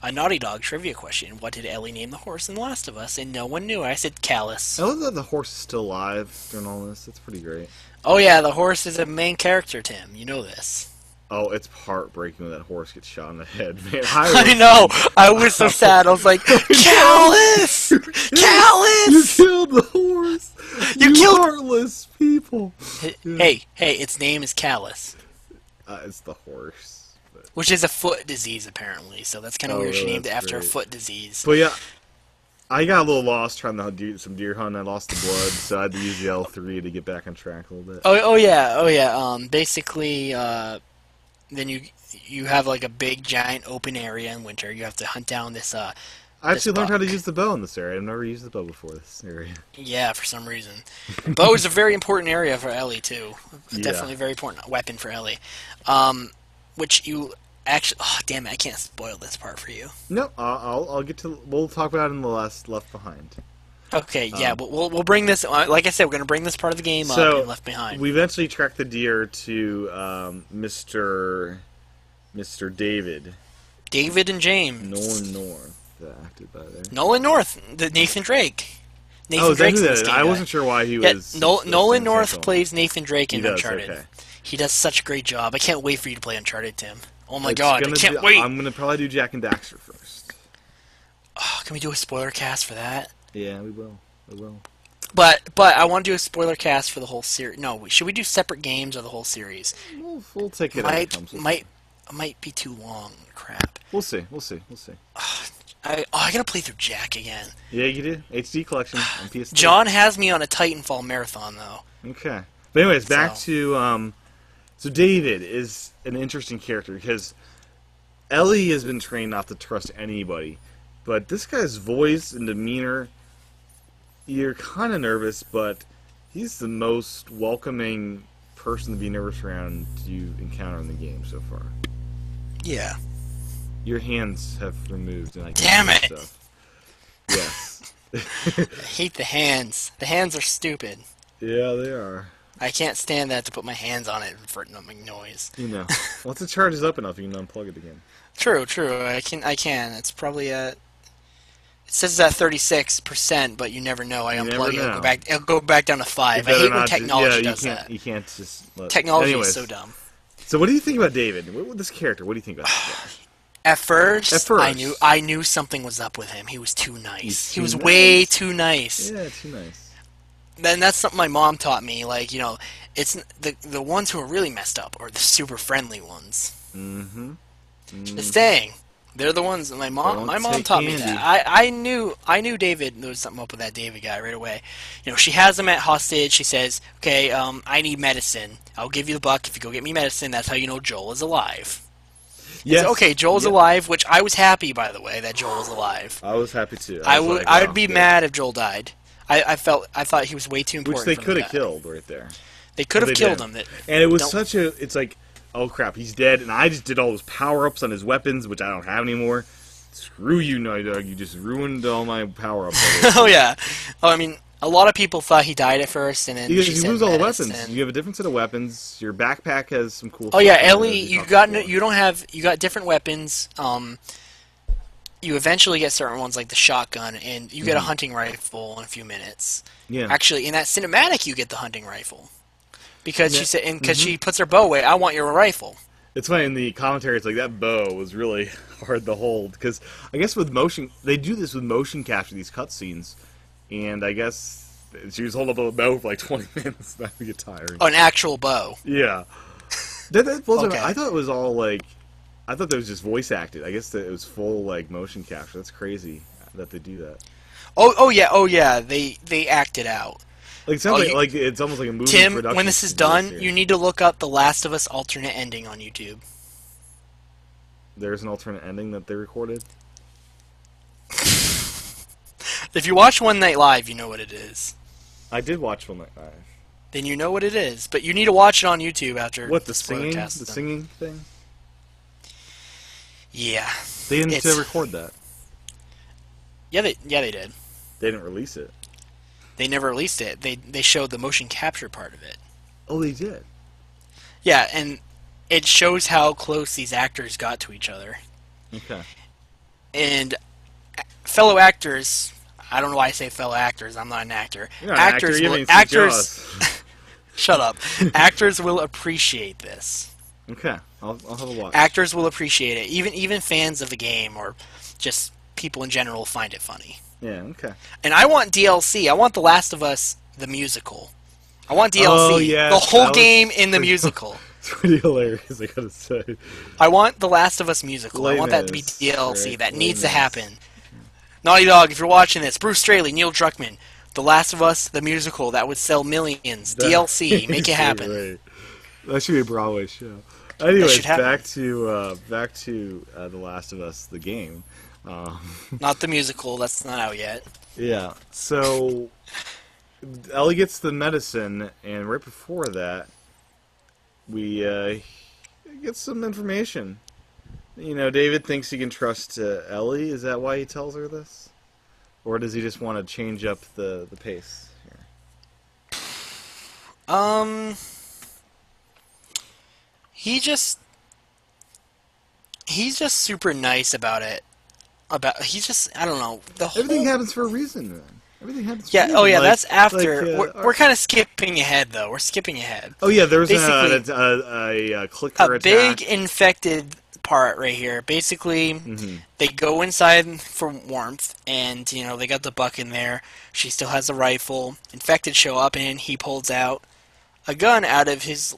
a Naughty Dog trivia question. What did Ellie name the horse in The Last of Us? And no one knew. I said Callus. I love that the horse is still alive during all this. That's pretty great. Oh yeah, the horse is a main character, Tim. You know this. Oh, it's heartbreaking when that horse gets shot in the head, man. I know. I was so sad. I was like, Callus! You Callus! killed the horse! You killed- heartless people! Hey, its name is Callus. It's the horse. But, Which is a foot disease, apparently. So that's kind of weird. She really? named it That's after a great. foot disease. but yeah, I got a little lost trying to do some deer hunting. I lost the blood, so I had to use the L3 to get back on track a little bit. Oh yeah. Basically, then you have like a big, giant, open area in winter. You have to hunt down this. I actually learned how to buck. use the bow in this area. I've never used the bow before this area. Yeah, for some reason. Bow is a very important area for Ellie too. Yeah. Definitely a very important weapon for Ellie. Which you actually. Oh damn it! I can't spoil this part for you. No, I'll get to. We'll talk about it in the last Left Behind. Okay, yeah, but we'll bring this. Like I said, we're gonna bring this part of the game up So in Left Behind. we eventually tracked the deer to Mr. David, David and James. Nolan North acted by there. Nolan North, the Nathan Drake. Oh, Nathan is that Drake's who in that this is? game, I guy. wasn't sure why he Yeah, was. Nolan staying the same North film. plays Nathan Drake He in does. Uncharted. Okay. He does such a great job. I can't wait for you to play Uncharted, Tim. Oh my It's god, I gonna can't be, wait. I'm gonna probably do Jack and Daxter first. Oh, can we do a spoiler cast for that? Yeah, we will. We will. But I want to do a spoiler cast for the whole series. No, should we do separate games or the whole series? We'll take it as it comes. Might be too long. Crap. We'll see. We'll see. We'll see. I gotta play through Jack again. Yeah, you do. HD collection on PS3. John has me on a Titanfall marathon though. Okay. But anyways, back to so David is an interesting character because Ellie has been trained not to trust anybody, but this guy's voice and demeanor, you're kind of nervous, but he's the most welcoming person to be nervous around you encounter in the game so far. Yeah. Your hands have removed, and I Damn can't it! do stuff. Yes. I hate the hands. The hands are stupid. Yeah, they are. I can't stand that to put my hands on it for it not make noise. You know, once it charges up enough, you can unplug it again. True. I can. It's probably at. It says it's at 36%, but you never know. I You unplug never it. know. It'll go back down to 5. I hate when technology does that. You can't just let... Technology Anyways, is so dumb. So what do you think about David? This character, what do you think about this At first, first. I knew something was up with him. He was too nice. He was nice? way too nice. guy? Yeah, too nice. Then that's something my mom taught me. Like, it's the ones who are really messed up are the super friendly ones. Mm-hmm. Just saying. They're the ones. My mom taught me that. I knew David. There was something up with that David guy right away. She has him at hostage. She says, "Okay, I need medicine. I'll give you the buck if you go get me medicine." That's how you know Joel is alive. Yes. Okay, Joel's alive, which I was happy, by the way, that Joel was alive. I was happy too. I would be mad if Joel died. I thought he was way too important. Which they could have killed right there. They could have killed him. And it was such a. It's like, oh crap, he's dead, and I just did all those power-ups on his weapons, which I don't have anymore. Screw you, Naughty Dog, you just ruined all my power-ups. Oh, yeah. Oh, I mean, a lot of people thought he died at first, and then because she you said lose all the medicine. weapons. You have a different set of weapons. Your backpack has some cool Oh, yeah, stuff Ellie, in it, you got different weapons. You eventually get certain ones, like the shotgun, and you get a hunting rifle in a few minutes. Yeah. Actually, in that cinematic, you get the hunting rifle. Because she said, because she puts her bow away, I want your rifle. It's funny in the commentary. It's like that bow was really hard to hold because I guess with motion they do this with motion capture these cutscenes, and I guess she was holding up a bow for like 20 minutes. That would get tiring. Oh, an actual bow. Yeah, that blows Okay. I thought it was all like, I thought that was just voice acted. I guess that it was full like motion capture. That's crazy that they do that. Oh yeah. They act it out. Like it sounds like it's almost like a movie. Tim, production when this is series done, here. you need to look up the Last of Us alternate ending on YouTube. There's an alternate ending that they recorded. If you watch One Night Live, you know what it is. I did watch One Night Live. Then you know what it is. But you need to watch it on YouTube after What, the singing? Spoilercast The is done. singing thing? Yeah. They didn't It's- record that. Yeah, they did. They didn't release it. They never released it. They showed the motion capture part of it. Oh, they did. Yeah, and it shows how close these actors got to each other. Okay. And fellow actors, I don't know why I say fellow actors. I'm not an actor. You're not an actor. You haven't even seen actors. Jaws. Shut up. Actors will appreciate this. Okay, I'll have a watch. Actors will appreciate it. Even fans of the game or just people in general will find it funny. Yeah. Okay. And I want DLC. I want The Last of Us the musical. I want DLC. Oh, yes, the whole that game was in the pretty- musical. It's pretty hilarious. I gotta say. I want The Last of Us musical. I want that to be Latest, DLC. right, That needs to latest. happen. Naughty Dog, if you're watching this, Bruce Straley, Neil Druckmann, The Last of Us the musical, that would sell millions. DLC, make it happen. Right. That should be a Broadway show. Anyways, should happen. back to The Last of Us, the game. Not the musical. That's not out yet. Yeah. So Ellie gets the medicine, and right before that, we get some information. David thinks he can trust Ellie. Is that why he tells her this, or does he just want to change up the pace here? He he's just super nice about it. He's just I don't know the Everything whole. happens for a reason, man. Everything happens for a Yeah. Oh reason. yeah. That's Like, after. We're kind of skipping ahead though. We're skipping ahead. oh yeah, there's Basically, a a clicker big attack. infected part right here. Basically, Hmm. they go inside for warmth, and they got the buck in there. She still has a rifle. Infected show up, and he pulls out a gun out of his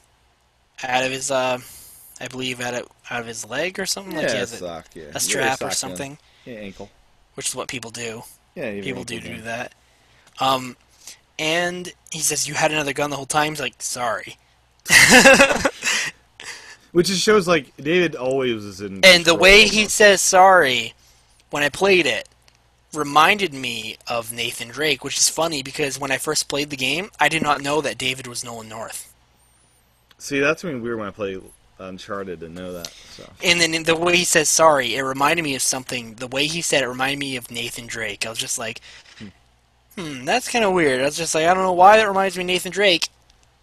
I believe out of his leg or something. Like he Yeah, has sock. Yeah, a you got your strap or sock gun. something, Yeah, ankle. which is what people do. Yeah, you have an People ankle do gun. that. Um, and he says, "You had another gun the whole time." He's like, "Sorry." Which just shows like David always is in And the control way he almost. says sorry when I played it reminded me of Nathan Drake, which is funny because when I first played the game, I did not know that David was Nolan North. See, that's something weird when I play Uncharted to know that. So And then the way he says sorry, it reminded me of something. The way he said it reminded me of Nathan Drake. I was just like, that's kind of weird. I was just like, I don't know why that reminds me of Nathan Drake.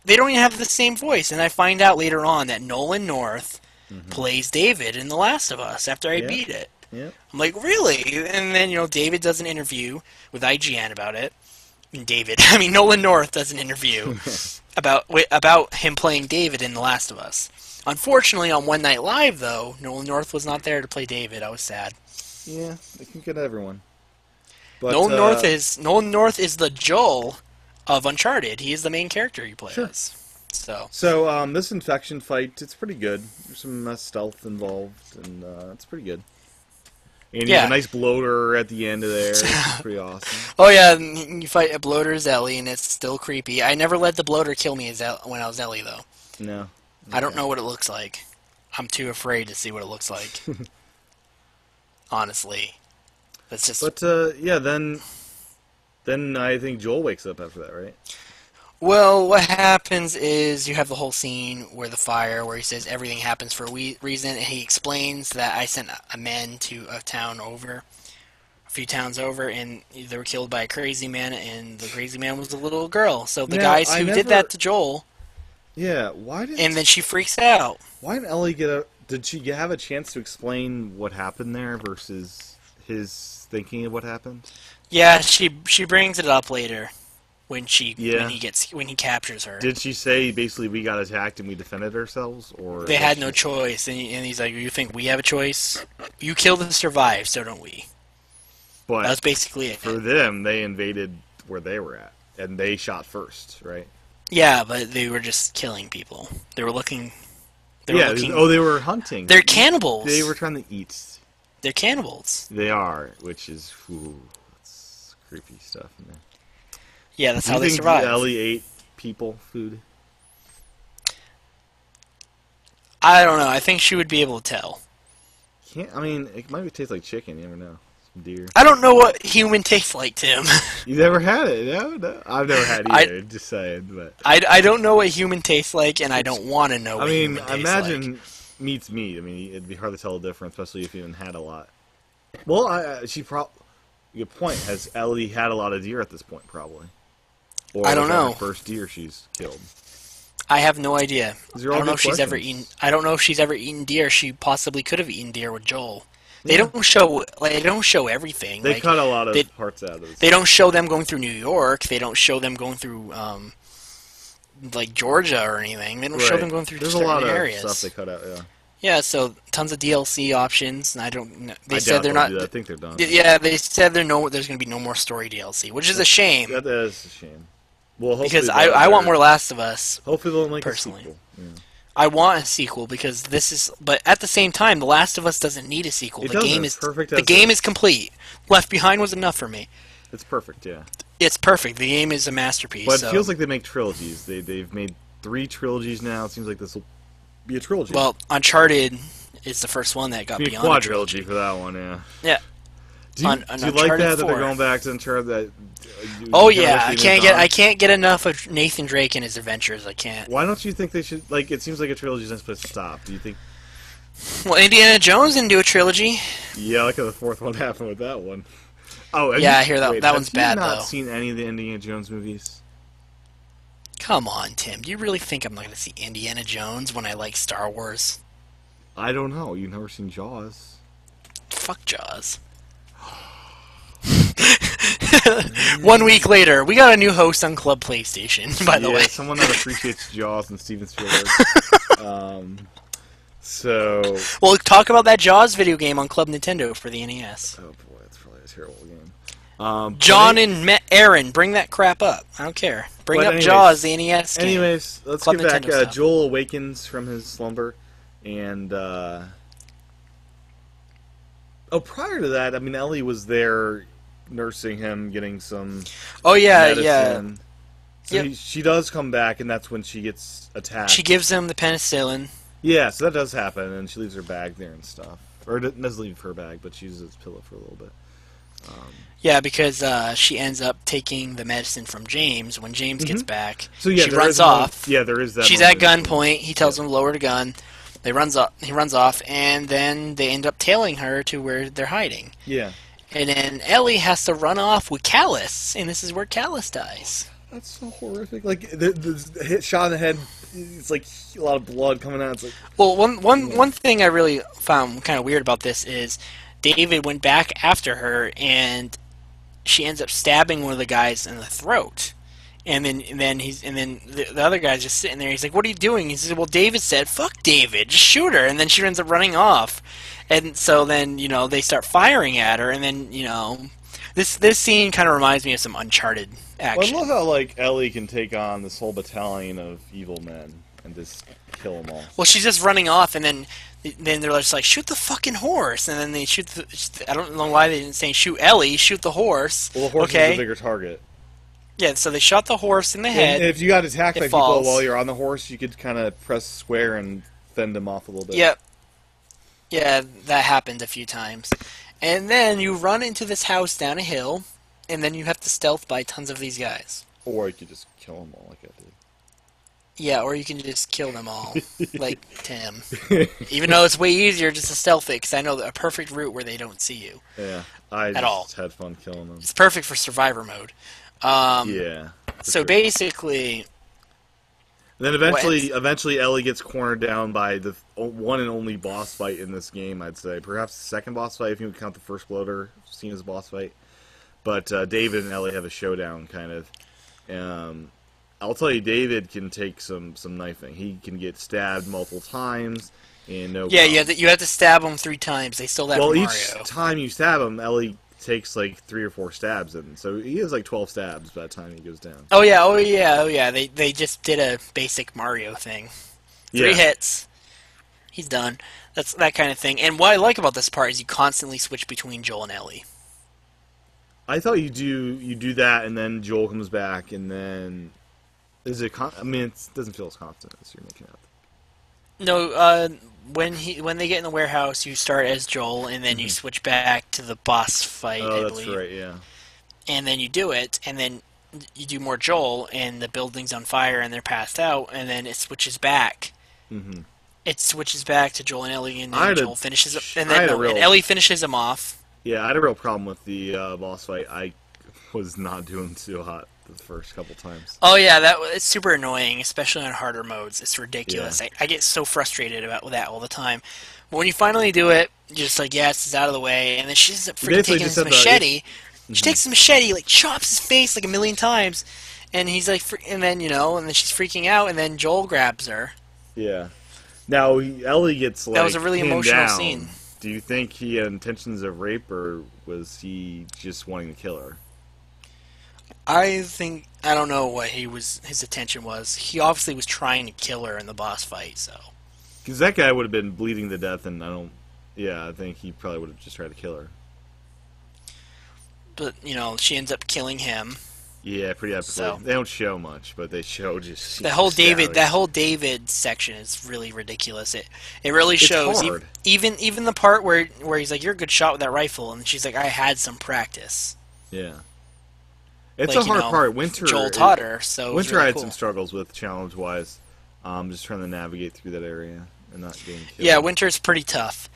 They don't even have the same voice. And I find out later on that Nolan North plays David in The Last of Us after I yeah, beat it. yeah. I'm like, really? And then, David does an interview with IGN about it. Nolan North does an interview about him playing David in The Last of Us. Unfortunately, on One Night Live, though, Nolan North was not there to play David. I was sad. Yeah, they can get everyone. But Nolan North is the Joel of Uncharted. He is the main character you play sure. as. So So this infection fight, it's pretty good. There's some stealth involved, and it's pretty good. And you have yeah. a nice bloater at the end of there. It's pretty awesome. Oh yeah, and you fight a bloater's Ellie, and it's still creepy. I never let the bloater kill me when I was Ellie, though. No. I don't Okay. know what it looks like. I'm too afraid to see what it looks like. Honestly, that's just. But yeah, then I think Joel wakes up after that, right? Well, what happens is you have the whole scene where he says everything happens for a reason, and he explains that I sent a man to a few towns over, and they were killed by a crazy man, and the crazy man was a little girl. So the Now, guys who did that to Joel, Yeah, and then she freaks out. why didn't Ellie get a? Did she have a chance to explain what happened there versus his thinking of what happened? Yeah, she brings it up later when Yeah. when he captures her. Did she say basically we got attacked and we defended ourselves, or They had no choice, and he's like, "You think we have a choice? You kill to survive, so don't we?" But That's basically it. for them, they invaded where they were at, and they shot first, right? Yeah, but they were just killing people. They were looking. They were Yeah. looking. Oh, they were hunting. They're cannibals. They were trying to eat. They're cannibals. They are, which is that's creepy stuff. Man. Yeah, that's Do how you they think survive. Ellie ate people food? I don't know. I think she would be able to tell. Can't. I mean, it might taste like chicken. You never know. Some deer. I don't know what human tastes like, Tim. You never had it? No, no. I've never had I- either. Just saying, but I don't know what human tastes like, and I don't want to know I what mean, human tastes imagine like. meat's meat. I mean, it'd be hard to tell the difference, especially if you haven't had a lot. Well, she probably. Good point. Has Ellie had a lot of deer at this point? Probably. Or I don't was that her know. first deer she's killed. I have no idea. These are I all don't know good if she's ever questions. eaten. I don't know if she's ever eaten deer. She possibly could have eaten deer with Joel. They Yeah. don't show. They don't show everything. They like, cut a lot of they- parts out of this. They don't show them going through New York. They don't show them going through like Georgia or anything. They don't show Right. them going through There's a certain lot of areas. stuff they cut out. Yeah. Yeah, so tons of DLC options. And I don't. They I said doubt they're they'll not. do that. I think they're done. Yeah, they said there's going to be no more story DLC, which is a shame That is a shame. Well, hopefully because they'll- I want they're- more Last of Us. Hopefully they'll make personally. a sequel. Yeah. I want a sequel because this is. But at the same time, The Last of Us doesn't need a sequel. It The doesn't. game It's is perfect The as game is. is complete. Left Behind was enough for me. It's perfect. Yeah. It's perfect. The game is a masterpiece. But so. it feels like they make trilogies. They've made 3 trilogies now. It seems like this will be a trilogy. Well, Uncharted is the first one that got be a beyond a quadrilogy for that one. Yeah. Yeah. Do you, On do you like Uncharted that 4. they're going back to Uncharted? That. Oh yeah, I can't get enough of Nathan Drake and his adventures. I can't. Why don't you think they should like? It seems like a trilogy's not supposed to stop. Do you think? Well, Indiana Jones didn't do a trilogy. Yeah, like how the 4th one happened with that one. Oh, Yeah, I hear that- wait, that one's bad, Have you not though. seen any of the Indiana Jones movies? Come on, Tim. Do you really think I'm not going to see Indiana Jones when I like Star Wars? I don't know. You've never seen Jaws? Fuck Jaws. 1 week later, we got a new host on Club PlayStation, by the way. Someone that appreciates Jaws and Steven Spielberg. So... We'll talk about that Jaws video game on Club Nintendo for the NES. Oh boy, that's probably a terrible game. John and Aaron, bring that crap up. I don't care. Bring up Jaws, the NES game. Anyways, let's Club get back. Nintendo Joel awakens from his slumber, and prior to that, I mean, Ellie was there nursing him, getting some. Oh yeah, medicine. yeah. So she does come back, and that's when she gets attacked. She gives him the penicillin. Yeah, so that does happen, and she leaves her bag there and stuff. Or doesn't leave her bag, but she uses his pillow for a little bit. Yeah, because she ends up taking the medicine from James. When James gets back, so yeah, she runs off. Yeah, there is that. She's at gunpoint. He tells him to lower the gun. He runs off, and then they end up tailing her to where they're hiding. Yeah. And then Ellie has to run off with Callus, and this is where Callus dies. That's so horrific. Like the hit shot in the head, it's like a lot of blood coming out. It's like, well, one thing I really found kind of weird about this is David went back after her, and she ends up stabbing one of the guys in the throat. And then the other guy's just sitting there. He's like, "What are you doing?" He says, "Well, David said, fuck David, just shoot her." And then she ends up running off. And so then, they start firing at her. And then, this scene kind of reminds me of some Uncharted action. Well, I love how, Ellie can take on this whole battalion of evil men and just kill them all. Well, she's just running off, and then they're just like, shoot the fucking horse. And then they shoot I don't know why they didn't say shoot Ellie, shoot the horse. Well, the horse is a bigger target. Yeah, so they shot the horse in the head. And if you got attacked by falls. people while you're on the horse, you could kind of press square and fend them off a little bit. Yep. Yeah, that happened a few times. And then you run into this house down a hill, and then you have to stealth by tons of these guys. Or you could just kill them all like I did. Yeah, or you can just kill them all, like Tim. Even though it's way easier just to stealth it, because I know a perfect route where they don't see you. Yeah, I just had fun killing them. It's perfect for survivor mode. Yeah. So basically... And then eventually Ellie gets cornered down by the one and only boss fight in this game, I'd say. Perhaps the second boss fight, if you count the first bloater scene as a boss fight. But David and Ellie have a showdown, kind of. I'll tell you, David can take some knifing. He can get stabbed multiple times, and no problem. You have to stab him 3 times. They stole that from Mario. Well, each time you stab him, Ellie takes 3 or 4 stabs in. So he has 12 stabs by the time he goes down. Oh yeah. They just did a basic Mario thing. 3 hits. He's done. That's that kind of thing. And what I like about this part is you constantly switch between Joel and Ellie. I thought you do that, and then Joel comes back, and then is it? I mean, it doesn't feel as constant as you're making out. No, when they get in the warehouse, you start as Joel, and then you switch back to the boss fight. Oh, I that's believe. right. Yeah. And then you do it, and then you do more Joel, and the building's on fire, and they're passed out, and then it switches back. Mm-hmm. It switches back to Joel and Ellie, and then Joel finishes, and Ellie finishes him off. Yeah, I had a real problem with the boss fight. I was not doing too hot the first couple times. Oh yeah, it's super annoying, especially on harder modes. It's ridiculous. Yeah. I get so frustrated about that all the time. But when you finally do it, you're just like, yes, it's out of the way, and then she ends up freaking taking his machete. She takes the machete, chops his face 1,000,000 times, and he's like, and then she's freaking out, and then Joel grabs her. Yeah. Now Ellie gets that was a really emotional down. Scene. Do you think he had intentions of rape, or was he just wanting to kill her? I don't know what his intention was. He obviously was trying to kill her in the boss fight, so. Because that guy would have been bleeding to death, and I think he probably would have just tried to kill her. But, she ends up killing him. Yeah, pretty epically. So, they don't show much, but they show just... That whole David section is really ridiculous. It really shows... Even the part where he's like, you're a good shot with that rifle, and she's like, I had some practice. Yeah. It's a hard part. Joel taught her, so Winter really had cool. some struggles with challenge-wise. Just trying to navigate through that area and not getting killed. Yeah, Winter's pretty tough.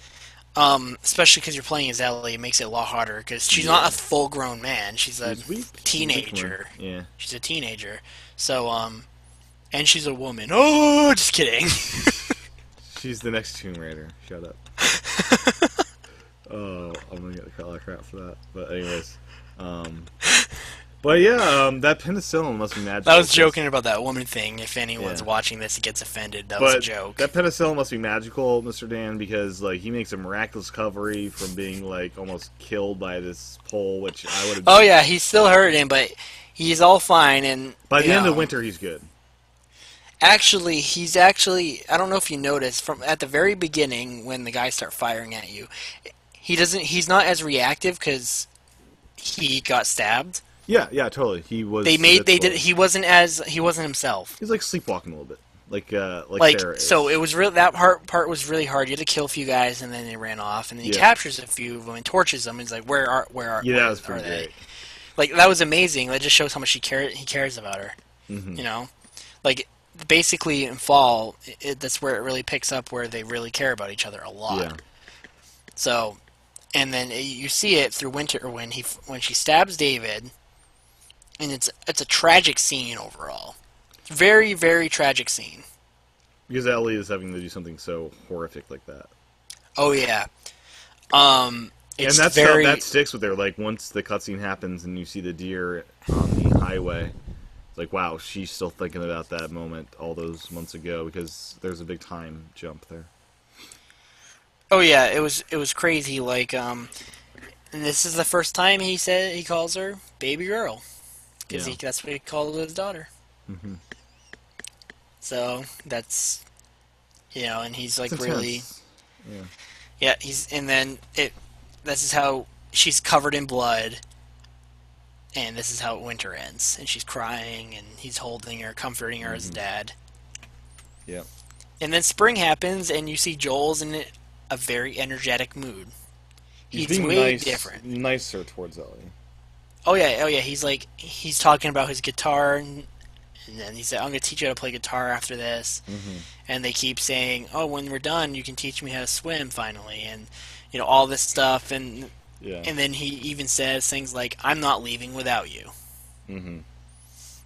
Especially because you're playing as Ellie, it makes it a lot harder, because she's not a full-grown man. She's a teenager. Yeah. She's a teenager. So, and she's a woman. Oh, just kidding. She's the next Tomb Raider. Shut up. Oh, I'm gonna get a lot of crap for that. But anyways, um, but yeah, that penicillin must be magical. I was joking about that woman thing. If anyone's Yeah. watching this and gets offended, that was a But joke. that penicillin must be magical, Mr. Dan, because like he makes a miraculous recovery from being like almost killed by this pole, which I would have. Oh yeah, he's still hurting, but he's all fine. And By the end of winter, he's good. actually, he's actually. I don't know if you noticed from at the very beginning when the guys start firing at you, he doesn't. He's not as reactive because he got stabbed. Yeah, yeah, totally. He was. They did. He wasn't himself. He's like sleepwalking a little bit, Like Sarah is. so, it was real. That part was really hard. You had to kill a few guys, and then they ran off, and then he Yeah. captures a few of them and tortures them. And he's like, Yeah, that was pretty they? great. Like that was amazing. That just shows how much he cares about her. Mm-hmm. You know, like basically in Fall, that's where it really picks up, where they really care about each other a lot. Yeah. So, and then you see it through Winter when she stabs David, and it's a tragic scene overall. Very, very tragic scene. Because Ellie is having to do something so horrific like that. Oh yeah. It's And very. that sticks with her. Like once the cutscene happens and you see the deer on the highway, it's like wow, she's still thinking about that moment all those months ago because there's a big time jump there. Oh yeah, it was crazy. Like and this is the first time he calls her baby girl, because Yeah. that's what he called his daughter. Mm-hmm. So that's and he's like It's really. intense. Yeah. Yeah, and then this is how she's covered in blood, and this is how winter ends, and she's crying, and he's holding her, comforting her as a dad. Yeah. And then spring happens, and you see Joel's in a very energetic mood. He's He's being way different. nicer towards Ellie. Oh yeah. He's talking about his guitar, and then he said, "I'm gonna teach you how to play guitar after this." Mm-hmm. And they keep saying, "Oh, when we're done, you can teach me how to swim finally," and all this stuff. And Yeah. then he even says things like, "I'm not leaving without you." Mm-hmm.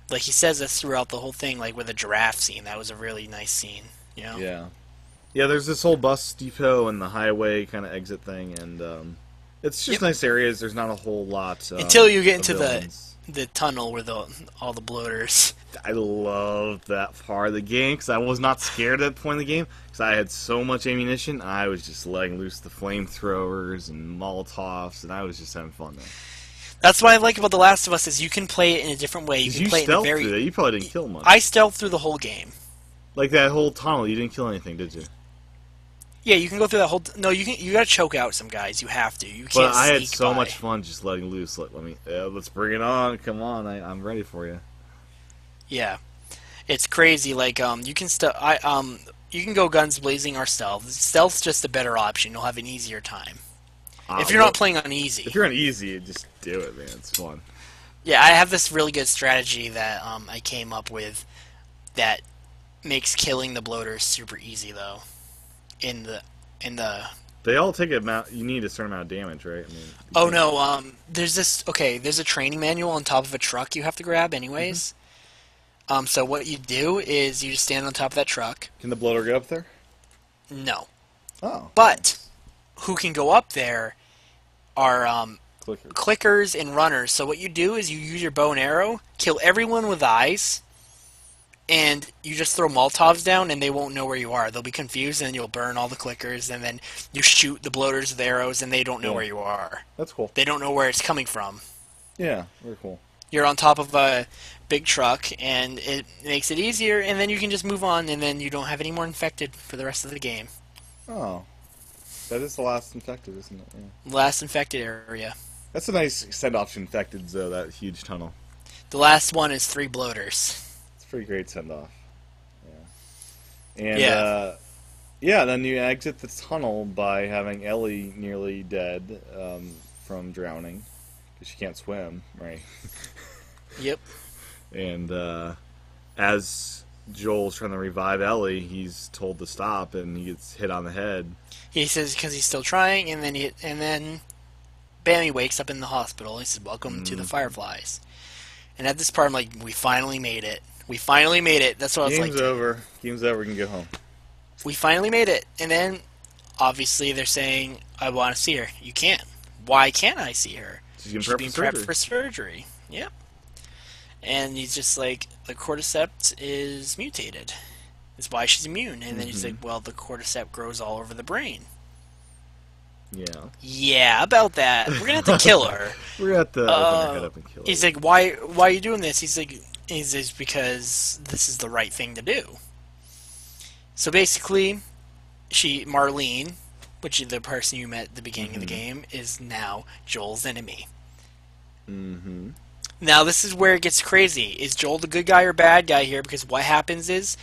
Like he says this throughout the whole thing, like with the giraffe scene. That was a really nice scene. Yeah. Yeah, there's this whole bus depot and the highway kind of exit thing, and it's just nice areas. There's not a whole lot Until you get of into villains. the tunnel where all the bloaters. I loved that part of the game because I was not scared at that point in the game because I had so much ammunition. I was just letting loose the flamethrowers and Molotovs, and I was just having fun there. That's what I like about The Last of Us is you can play it in a different way. You Did can you play it in a stealth very. through that? You probably didn't kill much. I stealthed through the whole game. Like that whole tunnel, you didn't kill anything, did you? Yeah, you can go through that whole. No, you can. You gotta choke out some guys. You have to. You can't. But I had sneak so by. much fun just letting loose. Let's bring it on. Come on, I'm ready for you. Yeah, it's crazy. Like you can you can go guns blazing or stealth. Stealth's just a better option. You'll have an easier time if you're not playing on easy. If you're on easy, just do it, man. It's fun. Yeah, I have this really good strategy that I came up with that makes killing the bloaters super easy though. In the They all take amount. You need a certain amount of damage, right? I mean, Oh no, there's there's a training manual on top of a truck you have to grab anyways. So what you do is you just stand on top of that truck. Can the bloater get up there? No. Oh. But who can go up there are Clicker. clickers and runners. So what you do is you use your bow and arrow, kill everyone with eyes, and you just throw Molotovs down and they won't know where you are. They'll be confused and you'll burn all the clickers, and then you shoot the bloaters with arrows and they don't know where you are. That's cool. They don't know where it's coming from. Yeah, very cool. You're on top of a big truck and it makes it easier, and then you can just move on, and then you don't have any more infected for the rest of the game. Oh. That is the last infected, isn't it? Yeah. Last infected area. That's a nice send-off to infected, though, that huge tunnel. The last one is 3 bloaters. It's a pretty great send-off. Yeah. And, yeah, then you exit the tunnel by having Ellie nearly dead from drowning. Because she can't swim, right? Yep. And as Joel's trying to revive Ellie, he's told to stop, and he gets hit on the head. He says because he's still trying, and then bam, he wakes up in the hospital. He says, "Welcome to the Fireflies." And at this part, I'm like, "We finally made it. We finally made it." That's what I was like. Game's over. Game's over. We can go home. we finally made it. And then, obviously, they're saying, I want to see her. You can't. Why can't I see her? She's getting She's prepped for being prepped surgery. for surgery. Yep. And he's just like, the cordyceps is mutated. That's why she's immune. And then he's like, well, the cordyceps grows all over the brain. Yeah. Yeah, about that. We're gonna have to kill her. We're gonna have to open her head up and kill her. He's like, why are you doing this? He's just because this is the right thing to do. So basically, Marlene, which is the person you met at the beginning of the game, is now Joel's enemy. Mm-hmm. Now this is where it gets crazy. Is Joel the good guy or bad guy here? Because what happens is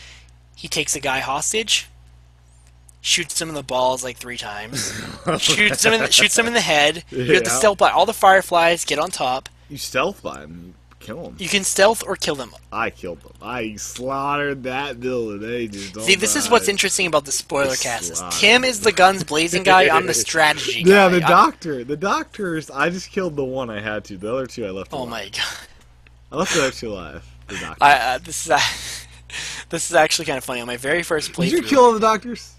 he takes a guy hostage, shoots him in the balls like 3 times, shoots him in the head. You have to stealth by all the fireflies, get on top. You stealth by him. You kill him. You can stealth or kill them. I killed them. I slaughtered that villain. They just don't See, this is die. what's interesting about the spoiler cast. Is Tim is the guns blazing guy. I'm the strategy guy. Yeah, the doctor. The doctors. I just killed the one I had to. The other 2 I left alive. Oh my god. I left the other 2 alive. The doctor. This is actually kind of funny. On my very first playthrough, Did you kill all the doctors?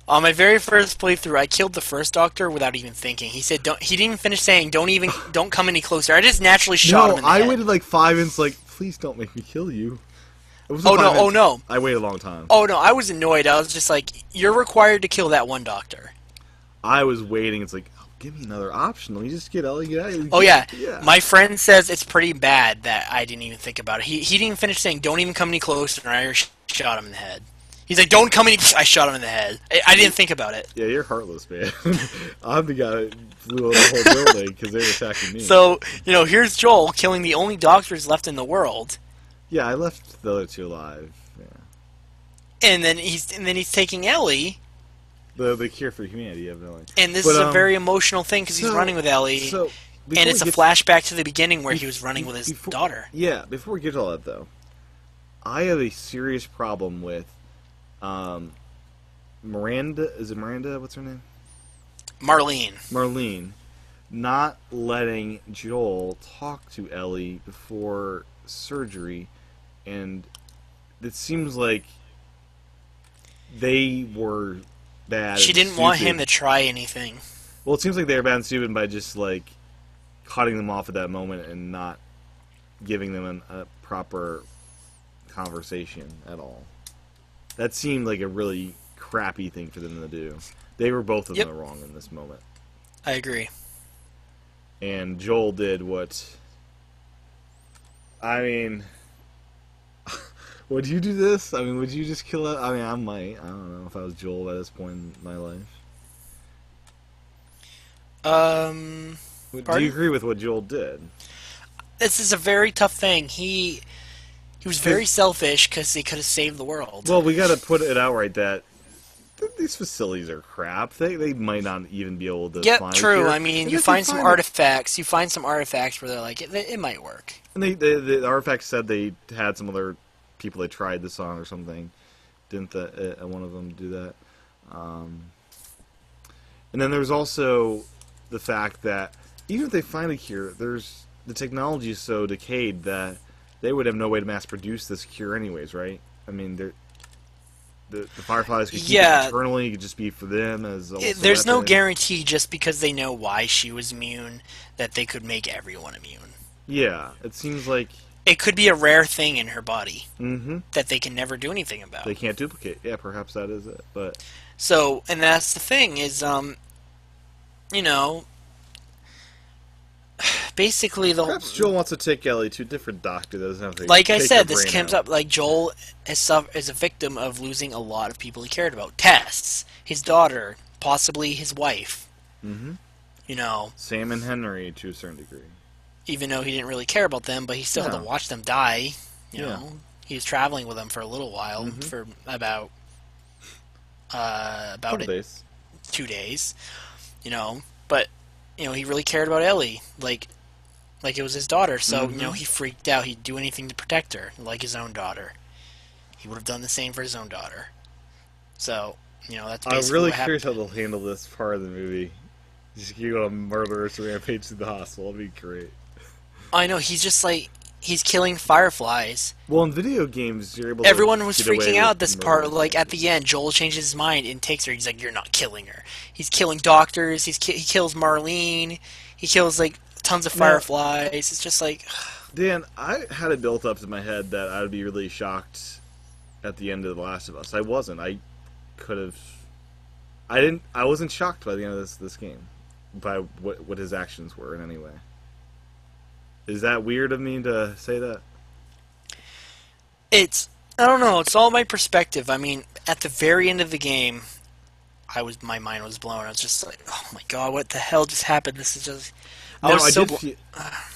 On my very first playthrough, I killed the first doctor without even thinking. He said, "Don't." He didn't even finish saying, "Don't come any closer." I just naturally shot him in the head. I waited like 5 minutes. Like, please don't make me kill you. It was Oh no! I waited a long time. Oh no! I was annoyed. I was just like, "You're required to kill that one doctor." I was waiting. It's like, oh, give me another option. Let me just get Ellie. Oh yeah. My friend says it's pretty bad that I didn't even think about it. He didn't even finish saying, "Don't even come any closer," and I shot him in the head. He's like, "Don't come any." I shot him in the head. I didn't think about it. Yeah, you're heartless, man. I'm the guy that flew over the whole building because they were attacking me. So here's Joel killing the only doctors left in the world. Yeah, I left the other 2 alive. Yeah. And then he's taking Ellie. The cure for humanity, evidently. And this is a very emotional thing because he's running with Ellie. And it's a flashback to the beginning where he was running with his daughter. Yeah, before we get to all that, though, I have a serious problem with Miranda. Is it Miranda? What's her name? Marlene. Not letting Joel talk to Ellie before surgery, and it seems like they were bad. She didn't want him to try anything. Well, it seems like they were bad and stupid by just like cutting them off at that moment and not giving them a proper conversation at all. That seemed like a really crappy thing for them to do. They were both of them wrong in this moment. I agree. And Joel did what... I mean... Would you do this? I mean, would you just kill it? I mean, I might. I don't know if I was Joel at this point in my life. Do you agree with what Joel did? This is a very tough thing. He was very selfish because he could have saved the world. Well, we got to put it outright that these facilities are crap. They might not even be able to. Yep, true. I mean, you find some artifacts. You find some artifacts where they're like, it might work. And the artifacts said they had some other people they tried this on or something. Didn't one of them do that? And then there's also the fact that even if they find a cure, the technology is so decayed that they would have no way to mass produce this cure anyways, right? I mean, the Fireflies could keep it internally. It could just be for them as there's no guarantee just because they know why she was immune that they could make everyone immune. Yeah, it seems like... It could be a rare thing in her body that they can never do anything about. They can't duplicate. Yeah, perhaps that is it. But so, and that's the thing is, basically perhaps Joel wants to take Ellie to a different doctor that doesn't have to. Like I said, this comes up like Joel is a victim of losing a lot of people he cared about. Tess, his daughter, possibly his wife. Sam and Henry to a certain degree. Even though he didn't really care about them, but he still had to watch them die. You know, he was traveling with them for a little while, for about 2 days. But he really cared about Ellie, like it was his daughter. So he freaked out. He'd do anything to protect her, like his own daughter. He would have done the same for his own daughter. So that's basically I'm really what curious happened. how they'll handle this part of the movie. Just go on a murderous rampage through the hospital. That'd be great. I know, he's just like, he's killing fireflies. Well, in video games, you're able to Everyone was get away freaking with out this part. murdering Like at things. the end, Joel changes his mind and takes her. He's like, "You're not killing her." He's killing doctors. He kills Marlene. He kills like tons of Now, fireflies. It's just like, Dan, I had it built up in my head that I would be really shocked at the end of The Last of Us. I wasn't. I could have. I didn't. I wasn't shocked by the end of this game, by what his actions were in any way. Is that weird of me to say that? it's I don't know. It's all my perspective. I mean, at the very end of the game, my mind was blown. I was just like, oh my god, what the hell just happened? This is just. I Now, was I so. did.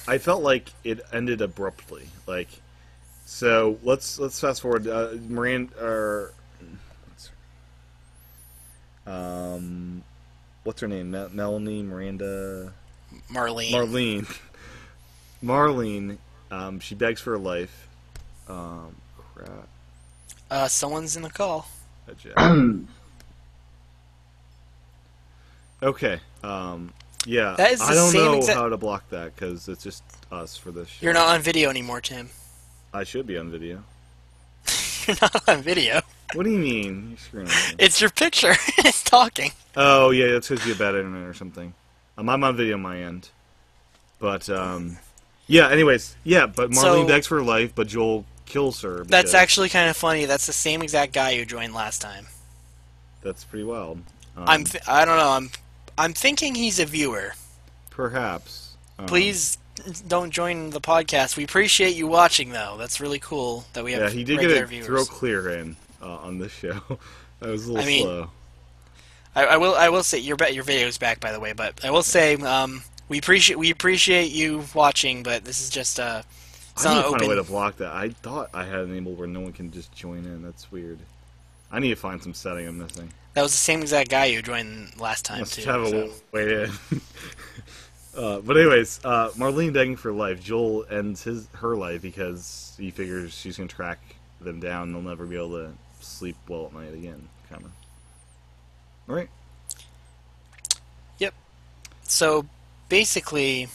I felt like it ended abruptly. Like, so let's fast forward. Miranda, or um, what's her name? Melanie, Miranda, Marlene. Marlene. Marlene. She begs for her life. Crap. Someone's in the call. Okay. Yeah. That is I the don't same know exact. how to block that because it's just us for this You're show. not on video anymore, Tim. I should be on video. You're not on video. What do you mean? You're screwing with me. It's your picture. It's talking. Oh yeah, that's because you have bad internet or something. I'm on video on my end, but yeah. Anyways, yeah. But Marlene So begs for her life, but Joel kills her. that's Because actually kind of funny. That's the same exact guy who joined last time. that's pretty wild. I don't know. I'm thinking he's a viewer. Perhaps. Please don't join the podcast. We appreciate you watching, though. That's really cool that we have Yeah, he did regular get a viewers. throat clear in on this show. That was a little I mean, slow. I will say your video's back, by the way. But I will say we appreciate you watching. But this is just it's I need not to find a way open. to block that. I thought I had an able where no one can just join in. That's weird. I need to find some setting I'm missing. That was the same exact guy who joined last time Must too. have a So. way in. But anyways, Marlene begging for life. Joel ends her life because he figures she's gonna track them down. And they'll never be able to sleep well at night again. Kind of. Right? Yep. So basically,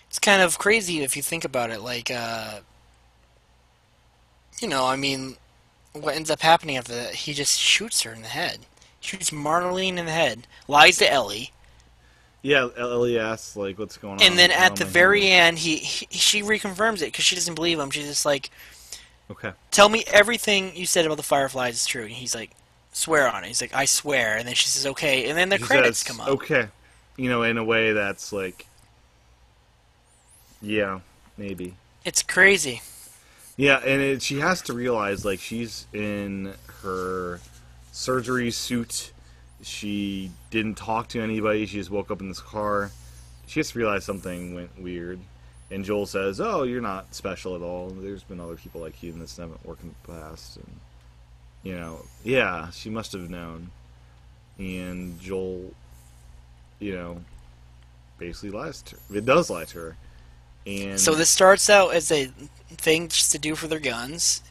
it's kind of crazy if you think about it. Like, I mean, what ends up happening after that? He just shoots her in the head. Shoots Marlene in the head. Lies to Ellie. Yeah. Ellie asks like, "What's going on?" And then at on the my very hand? end, she reconfirms it because she doesn't believe him. She's just like, Okay. "Tell me everything you said about the Fireflies is true." And he's like, "Swear on it." He's like, "I swear." And then she says, "Okay." And then the She credits says, come up. "Okay," in a way that's like, yeah, maybe. It's crazy. Yeah, and she has to realize like she's in her surgery suit. She didn't talk to anybody. She just woke up in this car. She has to realize something went weird. And Joel says, "Oh, you're not special at all. There's been other people like you, and this haven't worked in the past." And yeah, she must have known. And Joel, basically lies to her. It does lie to her. And So this starts out as a thing just to do for their guns.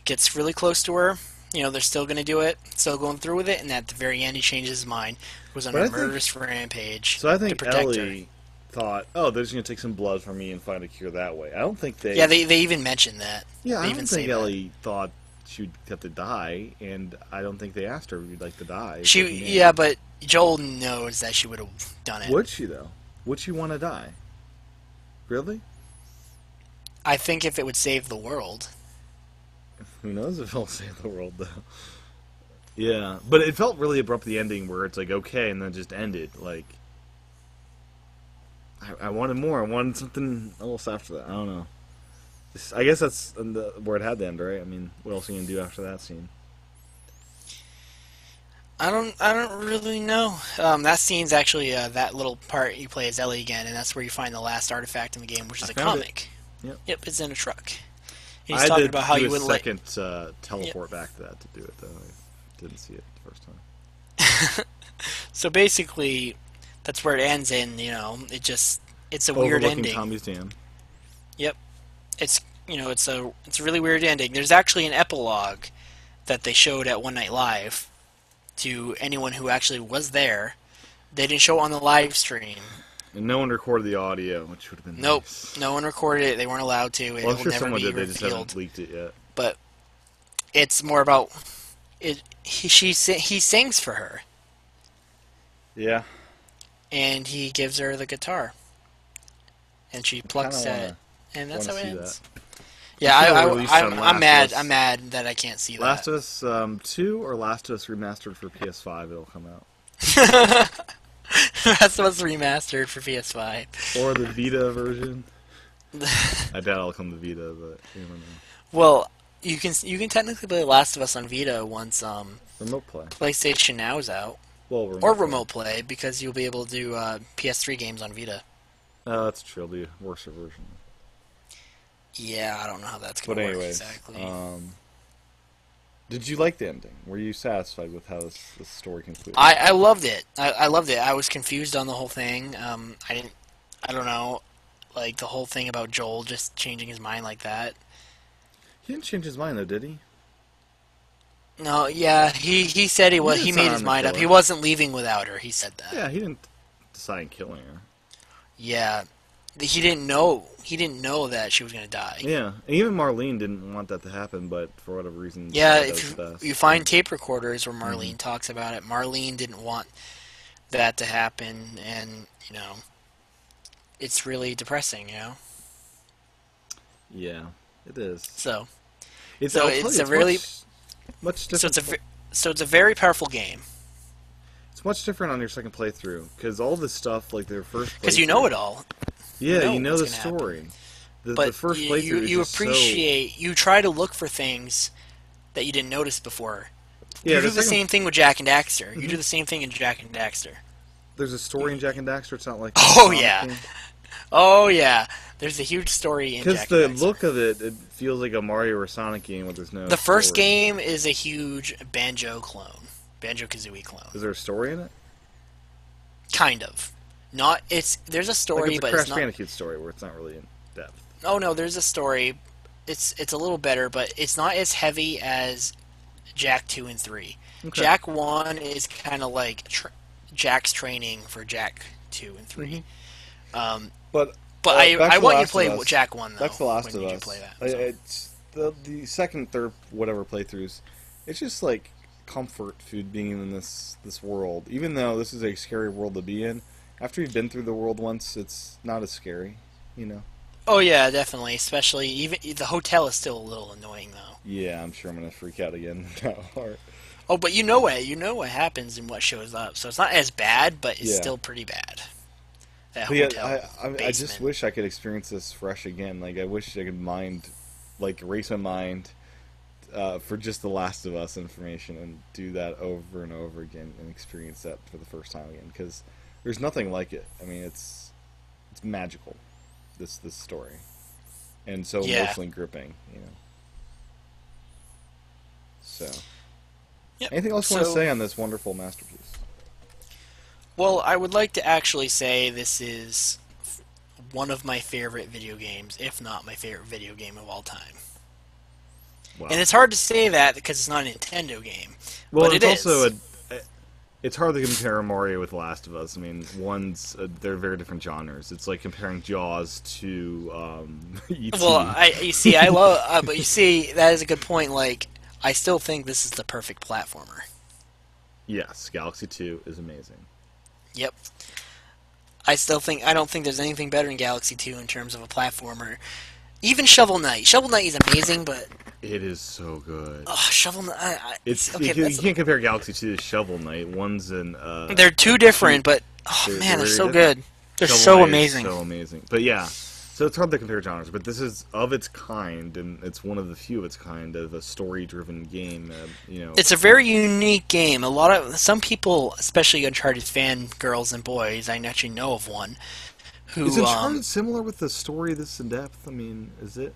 Gets really close to her. They're still going to do it. Still going through with it. And at the very end, he changes his mind. Goes on But a I think- murderous rampage so I to think protect her. Ellie thought, "Oh, they're just gonna take some blood from me and find a cure that way." I don't think they. Yeah, they even mentioned that. Yeah, They I even don't say think that. Ellie thought she'd have to die, and I don't think they asked her if you'd like to die. She, But, man, yeah, but Joel knows that she would have done it. would she though? Would she want to die? Really? I think if it would save the world. Who knows if it'll save the world though? Yeah, but it felt really abrupt the ending where it's like okay, and then it just ended. Like I wanted more. I wanted something else after that. I don't know. I guess that's where it had to end, right? I mean, what else are you gonna do after that scene? I don't really know. That scene's actually that little part you play as Ellie again, and that's where you find the last artifact in the game, which is I a found it. comic. Yep. Yep, it's in a truck. I He's had talking to about how do you a wouldn't let. second teleport back to that to do it, though. I didn't see it the first time. So basically, that's where it ends in. It's a weird Overlooking ending. Tommy's Dam. Yep, it's a really weird ending. There's actually an epilogue that they showed at One Night Live to anyone who actually was there. They didn't show it on the live stream. And no one recorded the audio, which would have been Nope, nice. no one recorded it. They weren't allowed to. It Well, I'm will sure never someone be did. They just haven't revealed. leaked it yet. But it's more about it. He sings for her, Yeah. and he gives her the guitar, and she plucks at it, and that's how it see ends. that. Yeah, I'm mad. Us. I'm mad that I can't see that. Last of Us 2 or Last of Us Remastered for PS5, it'll come out. Last of Us Remastered for PS5. Or the Vita version. I doubt it'll come to Vita, but you never know. Well, you can technically play Last of Us on Vita once Remote play. PlayStation Now is out. Well, Remote play, because you'll be able to do PS3 games on Vita. Oh, that's true. It'll be a worse version. Yeah, I don't know how that's going to work exactly. Did you like the ending? Were you satisfied with how this story concluded? I loved it. I loved it. I was confused on the whole thing. I don't know, like the whole thing about Joel just changing his mind like that. He didn't change his mind, though, did he? No, yeah, he said he didn't made sign his on mind to up. kill He her. wasn't leaving without her. He said that. Yeah, he didn't decide on killing her. Yeah, he didn't know. He didn't know that she was gonna die. Yeah, and even Marlene didn't want that to happen, but for whatever reason, Yeah, that if was best. you find tape recorders where Marlene talks about it, Marlene didn't want that to happen, and it's really depressing, Yeah, it is. So It's really much different. so it's a very powerful game It's much different on your second playthrough because all this stuff, like their first, because you know it all. Yeah, you know the what's gonna happen. story. But the first playthrough is you just appreciate you try to look for things that you didn't notice before. Yeah, You do the same thing with Jack and Daxter. You do the same thing in Jack and Daxter. There's a story in Jack and Daxter. It's not like Oh yeah, oh yeah. There's a huge story in because Jack the and Daxter. look of it feels like a Mario or Sonic game where there's no. The first story. game is a huge Banjo-Kazooie clone. Is there a story in it? Kind of. Not there's a story, Like it's a but Crash it's not. Bandicoot story where it's not really in depth. Oh no, there's a story. It's a little better, but it's not as heavy as Jack 2 and 3. Okay. Jack 1 is kind of like Jack's training for Jack 2 and 3. But I to want you Last to play of Us. Jack 1 though. That's the Last when of you Us. do play that. So. It's the second, third, whatever playthroughs. It's just like comfort food being in this world. Even though this is a scary world to be in, after you've been through the world once, it's not as scary. Oh yeah, definitely. Especially even the hotel is still a little annoying though. Yeah, I'm sure I'm gonna freak out again. Oh, but you know what happens and what shows up, so it's not as bad, but it's Yeah. still pretty bad. That But yeah, hotel I just basement. wish I could experience this fresh again. Like I wish I could erase my mind for just The Last of Us information and do that over and over again and experience that for the first time again. Because there's nothing like it. I mean, it's magical. This story, and so Yeah. emotionally gripping. So, Yep. anything else you want to So- say on this wonderful masterpiece? Well, I would like to actually say this is one of my favorite video games, if not my favorite video game of all time. Wow. And it's hard to say that because it's not a Nintendo game. Well, but it's it is. also it's hard to compare Mario with Last of Us. I mean, they're very different genres. It's like comparing Jaws to E.T. Well, you see, I love, but you see, that is a good point. Like, I still think this is the perfect platformer. Yes, Galaxy 2 is amazing. Yep. I don't think there's anything better than Galaxy 2 in terms of a platformer. Even Shovel Knight. Shovel Knight is amazing, but It is so good. Shovel Knight. It's okay. you can't compare Galaxy 2 to Shovel Knight. One's an They're two different, but they're man, they're very so different. good. They're Shovel so Knight is amazing. so amazing. But yeah, so it's hard to compare genres. But this is of its kind, and it's one of the few of its kind of a story-driven game. It's a very unique game. Some people, especially Uncharted fan girls and boys, I actually know of one who. Is Uncharted similar with the story this in depth? I mean, is it?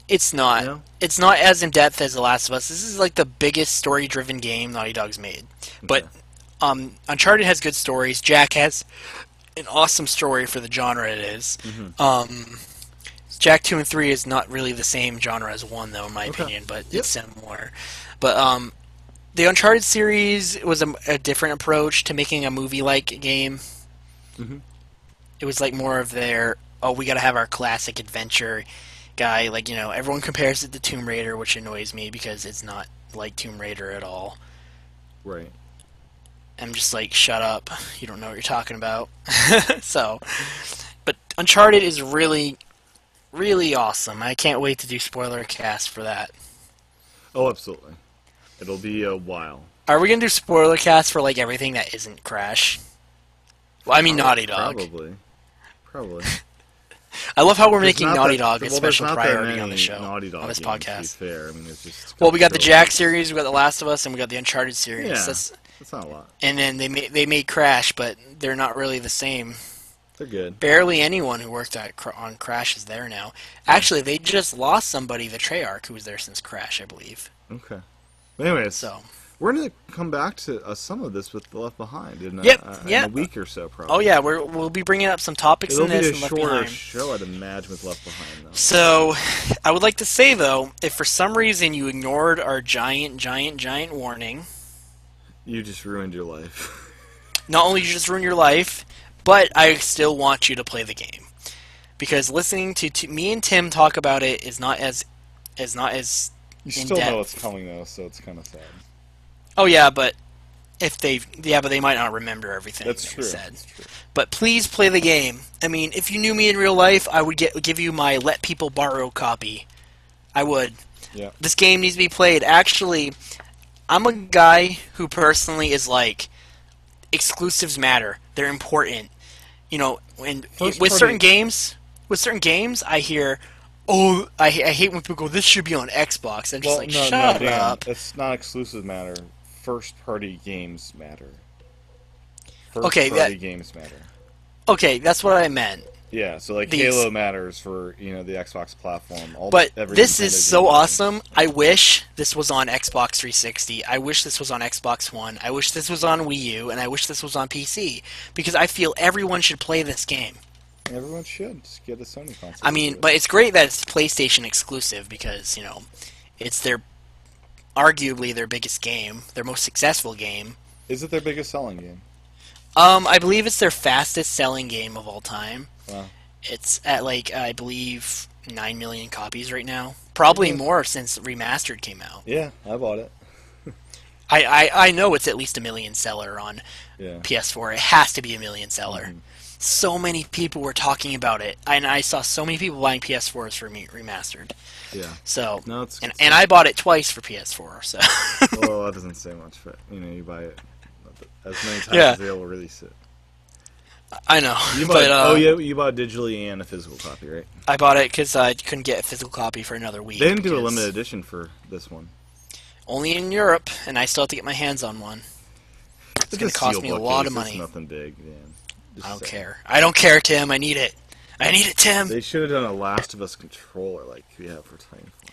It's not. No? It's not as in depth as The Last of Us. This is like the biggest story-driven game Naughty Dog's made. But Uncharted has good stories. Jack has an awesome story for the genre it is. Jack 2 and 3 is not really the same genre as 1, though, in my opinion, but it's similar. But the Uncharted series was a different approach to making a movie-like game. It was like more of their, oh, we got to have our classic adventure guy. Like, everyone compares it to Tomb Raider, which annoys me because it's not like Tomb Raider at all. Right. I'm just like, shut up. You don't know what you're talking about. So, but Uncharted is really, really awesome. I can't wait to do Spoilercast for that. Oh, absolutely. It'll be a while. Are we going to do Spoilercast for like everything that isn't Crash? Well, I mean Naughty Dog. Probably. I love how we're There's making not Naughty that- Dog a well, special there's not that priority many on the show, Naughty Dog on this games, podcast. To be fair. I mean, it's just Well, we got the go- Jack series, we got the Last of Us, and we got the Uncharted series. Yeah, that's not a lot. And then they made Crash, but they're not really the same. They're good. Barely anyone who worked on Crash is there now. Actually, they just lost somebody, the Treyarch, who was there since Crash, I believe. Okay. But anyways, So, we're going to come back to some of this with the Left Behind in Yep. a week or so, probably. oh yeah, we'll be bringing up some topics It'll in be this a and Left shorter Behind. show, I'd imagine, with Left Behind, though. So, I would like to say though, if for some reason you ignored our giant warning, You just ruined your life. not only did you just ruin your life, but I still want you to play the game. Because listening to me and Tim talk about it is not as You in still depth. know what's coming, though, so it's kind of sad. Oh yeah, but but they might not remember everything That's that true. we said. That's true. But please play the game. I mean, if you knew me in real life, I would give you my Let People Borrow copy. I would. Yeah. This game needs to be played. Actually, I'm a guy who personally is like, exclusives matter. They're important. When with certain games, I hear, oh, I hate when people go, this should be on Xbox. I'm just like, shut Dan, up. It's not exclusive matter. First-party games matter. Okay, First-party games matter. Okay, that's what I meant. Yeah, so like These- Halo matters for the Xbox platform. But every this Nintendo is so game awesome. I wish this was on Xbox 360. I wish this was on Xbox One. I wish this was on Wii U, and I wish this was on PC because I feel everyone should play this game. Everyone should just get a Sony console. I mean, but it's great that it's PlayStation exclusive because it's arguably their biggest game, their most successful game. Is it their biggest selling game? I believe it's their fastest selling game of all time. Wow. It's at I believe 9 million copies right now. Probably more since Remastered came out. Yeah, I bought it. I know it's at least a million seller on Yeah. PS4. It has to be a million seller. Mhm. So many people were talking about it, and I saw so many people buying PS4s for Remastered. Yeah. So, No, it's and I bought it twice for PS4. So, well, that doesn't say much, but you buy it as many times Yeah. as they'll release it. I know. You bought, But you bought digitally and a physical copy, right? I bought it because I couldn't get a physical copy for another week. They didn't do a because limited edition for this one. only in Europe, and I still have to get my hands on one. It's going to cost me a lot of money. It's nothing big, man. Just I don't saying. care. I don't care, Tim. I need it. I need it, Tim. They should have done a Last of Us controller like we have for Titanfall.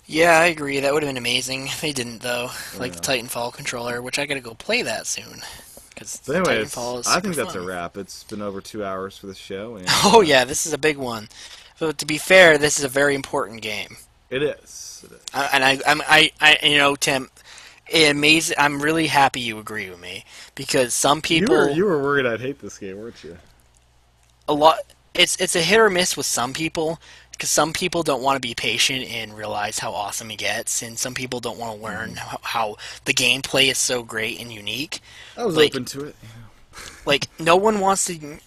Yeah, I agree. That would have been amazing. They didn't, though. Like Yeah. the Titanfall controller, which I got to go play that soon. Because But anyways, Titanfall is I think super that's a fun. wrap. It's been over 2 hours for the show. And, Oh yeah, this is a big one. But to be fair, this is a very important game. It is. It is. Tim, I'm really happy you agree with me because some people, You were worried I'd hate this game, weren't you? it's a hit or miss with some people because some people don't want to be patient and realize how awesome it gets, and some people don't want to learn how the gameplay is so great and unique. I was Like- open to it. Like no one wants to.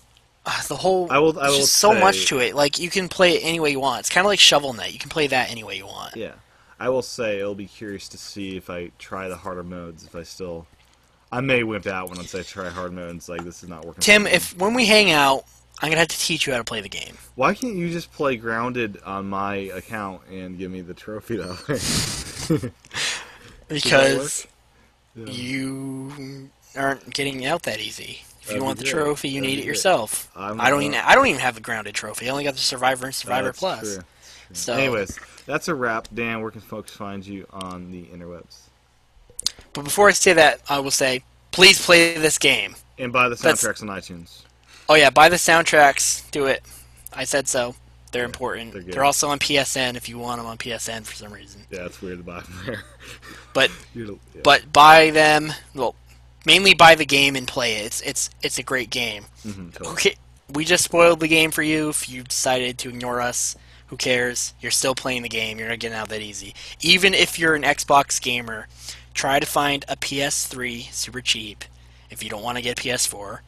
The whole I will there's just so say- much to it. Like you can play it any way you want. It's kind of like Shovel Knight. You can play that any way you want. Yeah. I will say it'll be curious to see if I try the harder modes. I may wimp out when I say try hard modes. Like this is not working. Tim, for me. when we hang out, I'm gonna have to teach you how to play the game. Why can't you just play Grounded on my account and give me the trophy though? Because Yeah. you aren't getting out that easy. If That'd you want be the great. trophy, you That'd need be it great. yourself. I'm I don't not- even have the grounded trophy. I only got the Survivor and Survivor That's Plus. true. So, Anyways, that's a wrap. Dan, where can folks find you on the interwebs? but before I say that, I will say, please play this game. And buy the That's- soundtracks on iTunes. Oh yeah, buy the soundtracks. Do it. I said so. They're important. they're good. They're also on PSN if you want them on PSN for some reason. Yeah, it's weird to buy from there. But Yeah. but buy them. Well, mainly buy the game and play it. It's a great game. Totally. Okay, We just spoiled the game for you. If you decided to ignore us, who cares? You're still playing the game. You're not getting out that easy. Even if you're an Xbox gamer, try to find a PS3 super cheap if you don't want to get a PS4.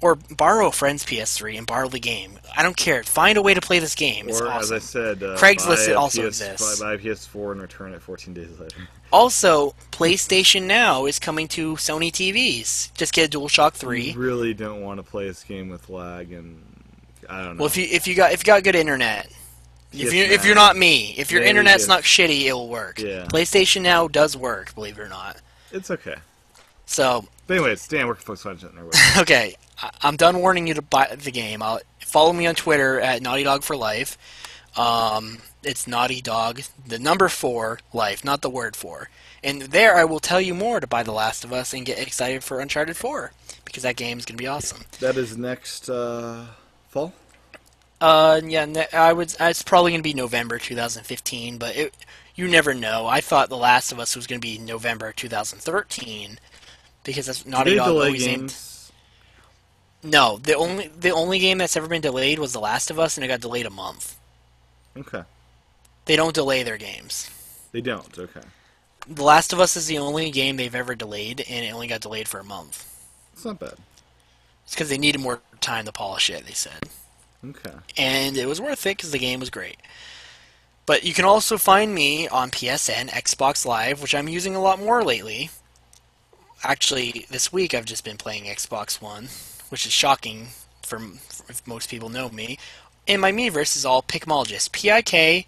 Or borrow a friend's PS3 and borrow the game. I don't care. Find a way to play this game. It's Or, awesome. as I said, Craigslist also exists. Buy a PS4 and return it 14 days later. Also, PlayStation Now is coming to Sony TVs. Just get a DualShock 3. You really don't want to play this game with lag, and I don't know. Well, if you got good internet, if you're not me, if your Yeah, internet's yes. not shitty, it'll work. Yeah. PlayStation Now does work, believe it or not. It's okay. So, But anyways, Dan, where can folks find you? okay, I'm done warning you to buy the game. Follow me on Twitter at Naughty Dog for Life. It's Naughty Dog, the number 4 Life, not the word 4. And there, I will tell you more to buy The Last of Us and get excited for Uncharted 4 because that game's gonna be awesome. That is next fall. Yeah, it's probably gonna be November 2015, but you never know. I thought The Last of Us was gonna be November 2013 because that's Naughty Do they Dog delay always aimed. games? No, the only game that's ever been delayed was The Last of Us, and it got delayed a month. Okay. They don't delay their games. They don't. Okay. The Last of Us is the only game they've ever delayed, and it only got delayed for a month. It's not bad. It's because they needed more time to polish it, they said. Okay. And it was worth it because the game was great. But you can also find me on PSN, Xbox Live, which I'm using a lot more lately. Actually, this week I've just been playing Xbox One, which is shocking if most people know me. And my Miiverse is all Pikmologist. Pikmologist.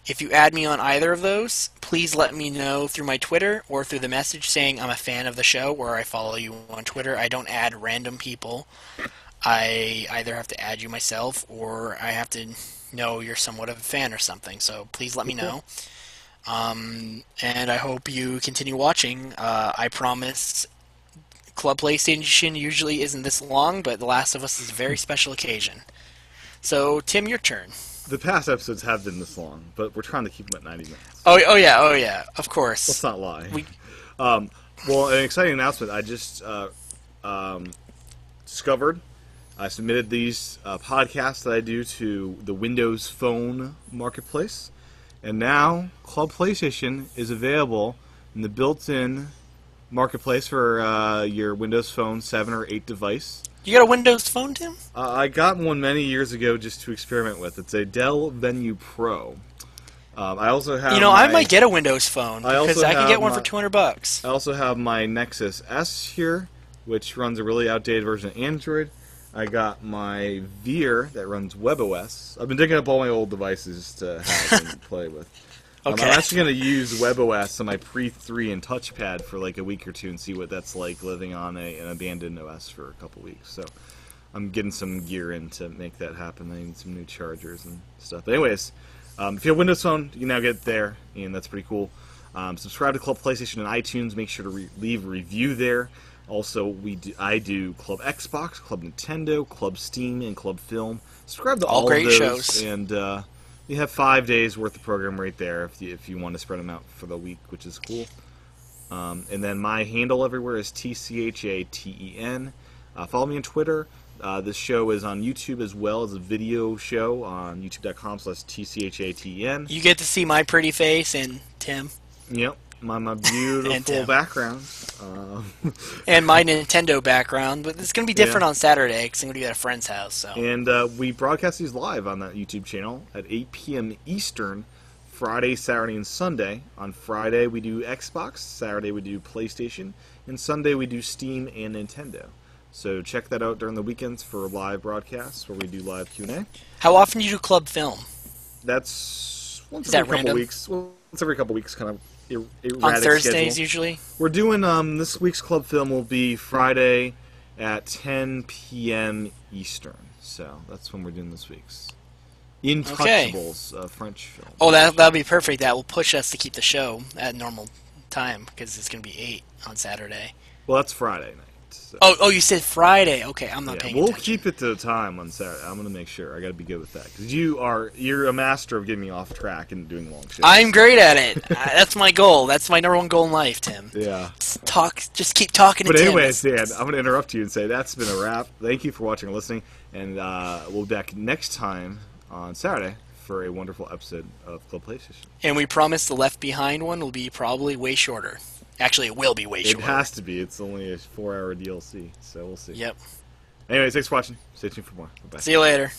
If you add me on either of those, please let me know through my Twitter or through the message saying I'm a fan of the show, or I follow you on Twitter. I don't add random people. I either have to add you myself or I have to know you're somewhat of a fan or something. So please let me know. And I hope you continue watching. I promise Club PlayStation usually isn't this long, but The Last of Us is a very special occasion. So, Tim, your turn. The past episodes have been this long, but we're trying to keep them at 90 minutes. Oh yeah, of course. Let's not lie. Well, an exciting announcement. I just discovered I submitted these podcasts that I do to the Windows Phone Marketplace, and now Club PlayStation is available in the built-in marketplace for your Windows Phone 7 or 8 device. You got a Windows Phone, Tim? I got one many years ago just to experiment with. It's a Dell Venue Pro. I also have. I might get a Windows Phone because I can get one for $200. I also have my Nexus S here, which runs a really outdated version of Android. I got my Veer that runs WebOS. I've been digging up all my old devices to have and play with. Okay. I'm actually going to use WebOS on my Pre 3 and touchpad for like a week or two and see what that's like living on an abandoned OS for a couple weeks. So I'm getting some gear in to make that happen. I need some new chargers and stuff. But anyways, if you have Windows Phone, you can now get there, and that's pretty cool. Subscribe to Club PlayStation and iTunes. Make sure to leave a review there. Also, I do Club Xbox, Club Nintendo, Club Steam, and Club Film. Subscribe to all great of those, shows. And you have 5 days worth of program right there if you want to spread them out for the week, which is cool. And then my handle everywhere is TCHATEN. Follow me on Twitter. This show is on YouTube as well as a video show on youtube.com/TCHATEN. You get to see my pretty face and Tim. Yep, my beautiful background. And my Nintendo background, but it's going to be different on Saturday because I'm going to be at a friend's house. So. And we broadcast these live on that YouTube channel at 8 p.m. Eastern, Friday, Saturday, and Sunday. On Friday we do Xbox, Saturday we do PlayStation, and Sunday we do Steam and Nintendo. So check that out during the weekends for live broadcasts where we do live Q&A. How often do you do Club Film? That's once every couple weeks. Well, once every couple weeks, kind of erratic on Thursdays schedule. usually. We're doing this week's Club Film will be Friday at 10 p.m. Eastern. So that's when we're doing this week's Intouchables, French film. Oh, that'll be perfect. That will push us to keep the show at normal time because it's going to be 8 on Saturday. Well, that's Friday night. So. Oh, you said Friday. Okay, I'm not paying attention. We'll keep it to the time on Saturday. I'm going to make sure. I got to be good with that because you're a master of getting me off track and doing long shows. I'm great at it. That's my goal. That's my number one goal in life, Tim. Yeah. Just keep talking to But Tim. anyways, Dan, I'm going to interrupt you and say that's been a wrap. Thank you for watching and listening, and we'll be back next time on Saturday for a wonderful episode of Club PlayStation. And we promise the Left Behind one will be probably way shorter. Actually, it will be way It shorter. has to be. It's only a 4-hour DLC, so we'll see. Yep. Anyways, thanks for watching. Stay tuned for more. Bye-bye. See you later.